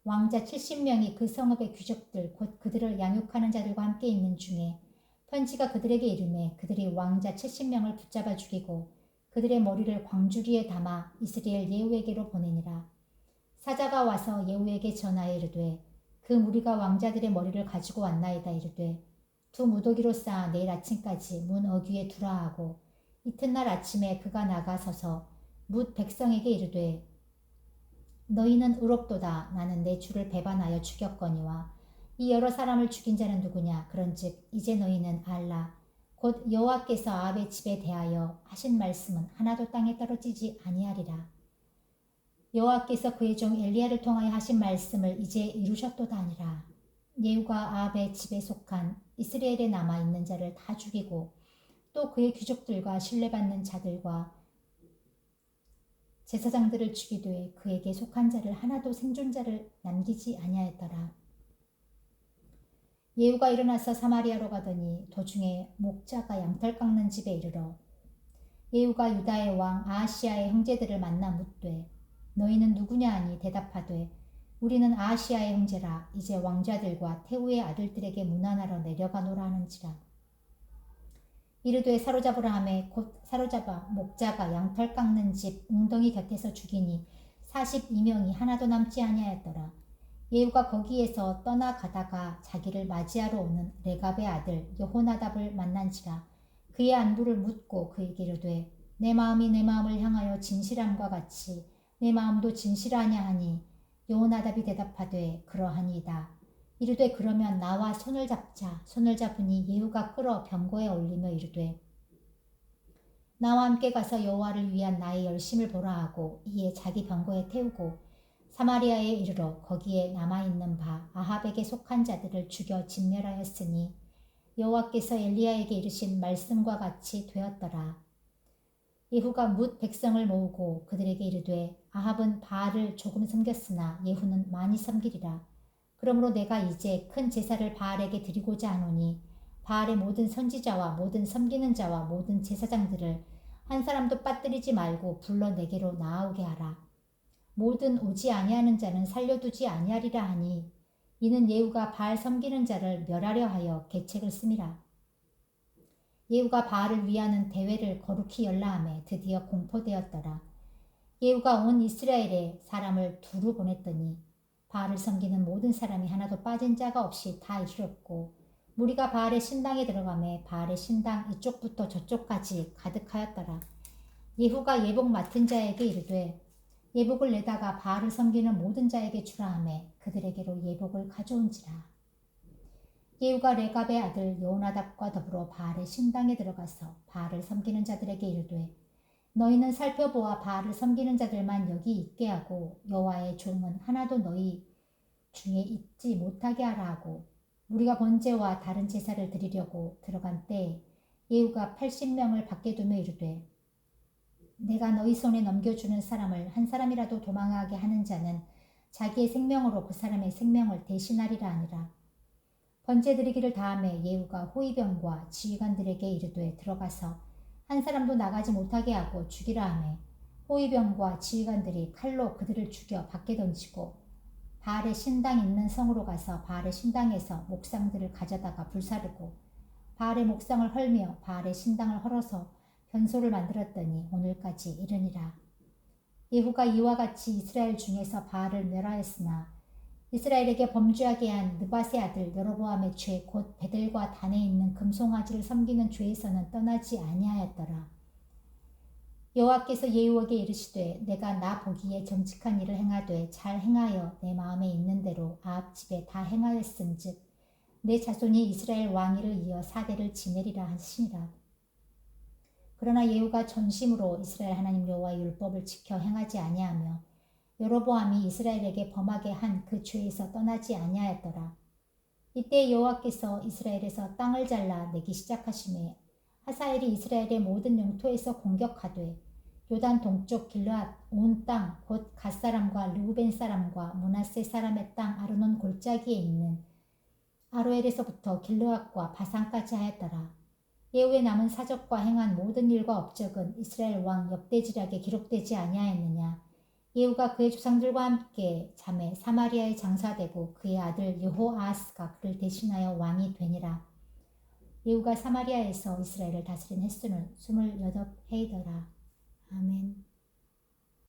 왕자 70명이 그 성읍의 귀족들 곧 그들을 양육하는 자들과 함께 있는 중에 편지가 그들에게 이르매 그들이 왕자 70명을 붙잡아 죽이고 그들의 머리를 광주리에 담아 이스라엘 예후에게로 보내니라. 사자가 와서 예후에게 전하여 이르되 그 무리가 왕자들의 머리를 가지고 왔나이다 이르되 두 무더기로 쌓아 내일 아침까지 문 어귀에 두라 하고 이튿날 아침에 그가 나가서서 뭇 백성에게 이르되 너희는 의롭도다. 나는 내 주를 배반하여 죽였거니와 이 여러 사람을 죽인 자는 누구냐. 그런즉 이제 너희는 알라. 곧 여호와께서 아합의 집에 대하여 하신 말씀은 하나도 땅에 떨어지지 아니하리라. 여호와께서 그의 종 엘리야를 통하여 하신 말씀을 이제 이루셨도다 하니라. 예후가 아합의 집에 속한 이스라엘에 남아있는 자를 다 죽이고 또 그의 귀족들과 신뢰받는 자들과 제사장들을 죽이되 그에게 속한 자를 하나도 생존자를 남기지 아니하였더라. 예후가 일어나서 사마리아로 가더니 도중에 목자가 양털 깎는 집에 이르러 예후가 유다의 왕 아하시아의 형제들을 만나 묻되 너희는 누구냐 하니 대답하되 우리는 아하시아의 형제라. 이제 왕자들과 태후의 아들들에게 문안하러 내려가노라 하는지라. 이르되 사로잡으라 하매 곧 사로잡아 목자가 양털 깎는 집 웅덩이 곁에서 죽이니 42명이 하나도 남지 아니하였더라. 예후가 거기에서 떠나가다가 자기를 맞이하러 오는 레갑의 아들 여호나답을 만난지라. 그의 안부를 묻고 그에게 이르되 내 마음이 내 마음을 향하여 진실함과 같이 내 마음도 진실하냐 하니 여호나답이 대답하되 그러하니이다. 이르되 그러면 나와 손을 잡자. 손을 잡으니 예후가 끌어 병거에 올리며 이르되 나와 함께 가서 여호와를 위한 나의 열심을 보라 하고 이에 자기 병거에 태우고 사마리아에 이르러 거기에 남아있는 바 아합에게 속한 자들을 죽여 진멸하였으니 여호와께서 엘리야에게 이르신 말씀과 같이 되었더라. 예후가 뭇 백성을 모으고 그들에게 이르되 아합은 바알을 조금 섬겼으나 예후는 많이 섬기리라. 그러므로 내가 이제 큰 제사를 바알에게 드리고자 하노니 바알의 모든 선지자와 모든 섬기는 자와 모든 제사장들을 한 사람도 빠뜨리지 말고 불러 내게로 나아오게 하라. 모든 오지 아니하는 자는 살려두지 아니하리라 하니 이는 예후가 바알 섬기는 자를 멸하려 하여 계책을 씀이라. 예후가 바알을 위하는 대회를 거룩히 열라하며 드디어 공포되었더라. 예후가 온 이스라엘에 사람을 두루 보냈더니 바알을 섬기는 모든 사람이 하나도 빠진 자가 없이 다 이르렀고 무리가 바알의 신당에 들어가매 바알의 신당 이쪽부터 저쪽까지 가득하였더라. 예후가 예복 맡은 자에게 이르되 예복을 내다가 바알을 섬기는 모든 자에게 주라 하매 그들에게로 예복을 가져온지라. 예후가 레갑의 아들 여호나답과 더불어 바알의 신당에 들어가서 바알을 섬기는 자들에게 이르되 너희는 살펴보아 바알을 섬기는 자들만 여기 있게 하고 여호와의 종은 하나도 너희 중에 있지 못하게 하라 하고 우리가 번제와 다른 제사를 드리려고 들어간 때에 예후가 80명을 밖에 두며 이르되 내가 너희 손에 넘겨주는 사람을 한 사람이라도 도망하게 하는 자는 자기의 생명으로 그 사람의 생명을 대신하리라 하니라. 번제 드리기를 다하매 예후가 호위병과 지휘관들에게 이르되 들어가서 한 사람도 나가지 못하게 하고 죽이라 하매 호위병과 지휘관들이 칼로 그들을 죽여 밖에 던지고 바알의 신당 있는 성으로 가서 바알의 신당에서 목상들을 가져다가 불사르고 바알의 목상을 헐며 바알의 신당을 헐어서 변소를 만들었더니 오늘까지 이르니라. 예후가 이와 같이 이스라엘 중에서 바알을 멸하였으나 이스라엘에게 범죄하게 한 느밧의 아들 여로보암의 죄 곧 베델과 단에 있는 금송아지를 섬기는 죄에서는 떠나지 아니하였더라. 여호와께서 예후에게 이르시되 내가 나 보기에 정직한 일을 행하되 잘 행하여 내 마음에 있는 대로 아합 집에 다 행하였은즉 내 자손이 이스라엘 왕위를 이어 4대를 지내리라 하시니라. 그러나 예후가 전심으로 이스라엘 하나님 여호와의 율법을 지켜 행하지 아니하며 여로보암이 이스라엘에게 범하게 한 그 죄에서 떠나지 아니하였더라. 이때 여호와께서 이스라엘에서 땅을 잘라 내기 시작하심에 하사엘이 이스라엘의 모든 영토에서 공격하되 요단 동쪽 길르앗 온 땅 곧 갓 사람과 르우벤 사람과 므낫세 사람의 땅 아르논 골짜기에 있는 아로엘에서부터 길르앗과 바산까지 하였더라. 예후의 남은 사적과 행한 모든 일과 업적은 이스라엘 왕 역대지략에 기록되지 아니하였느냐. 예후가 그의 조상들과 함께 잠에 사마리아에 장사되고 그의 아들 여호아하스가 그를 대신하여 왕이 되니라. 예후가 사마리아에서 이스라엘을 다스린 횟수는 28해이더라. 아멘.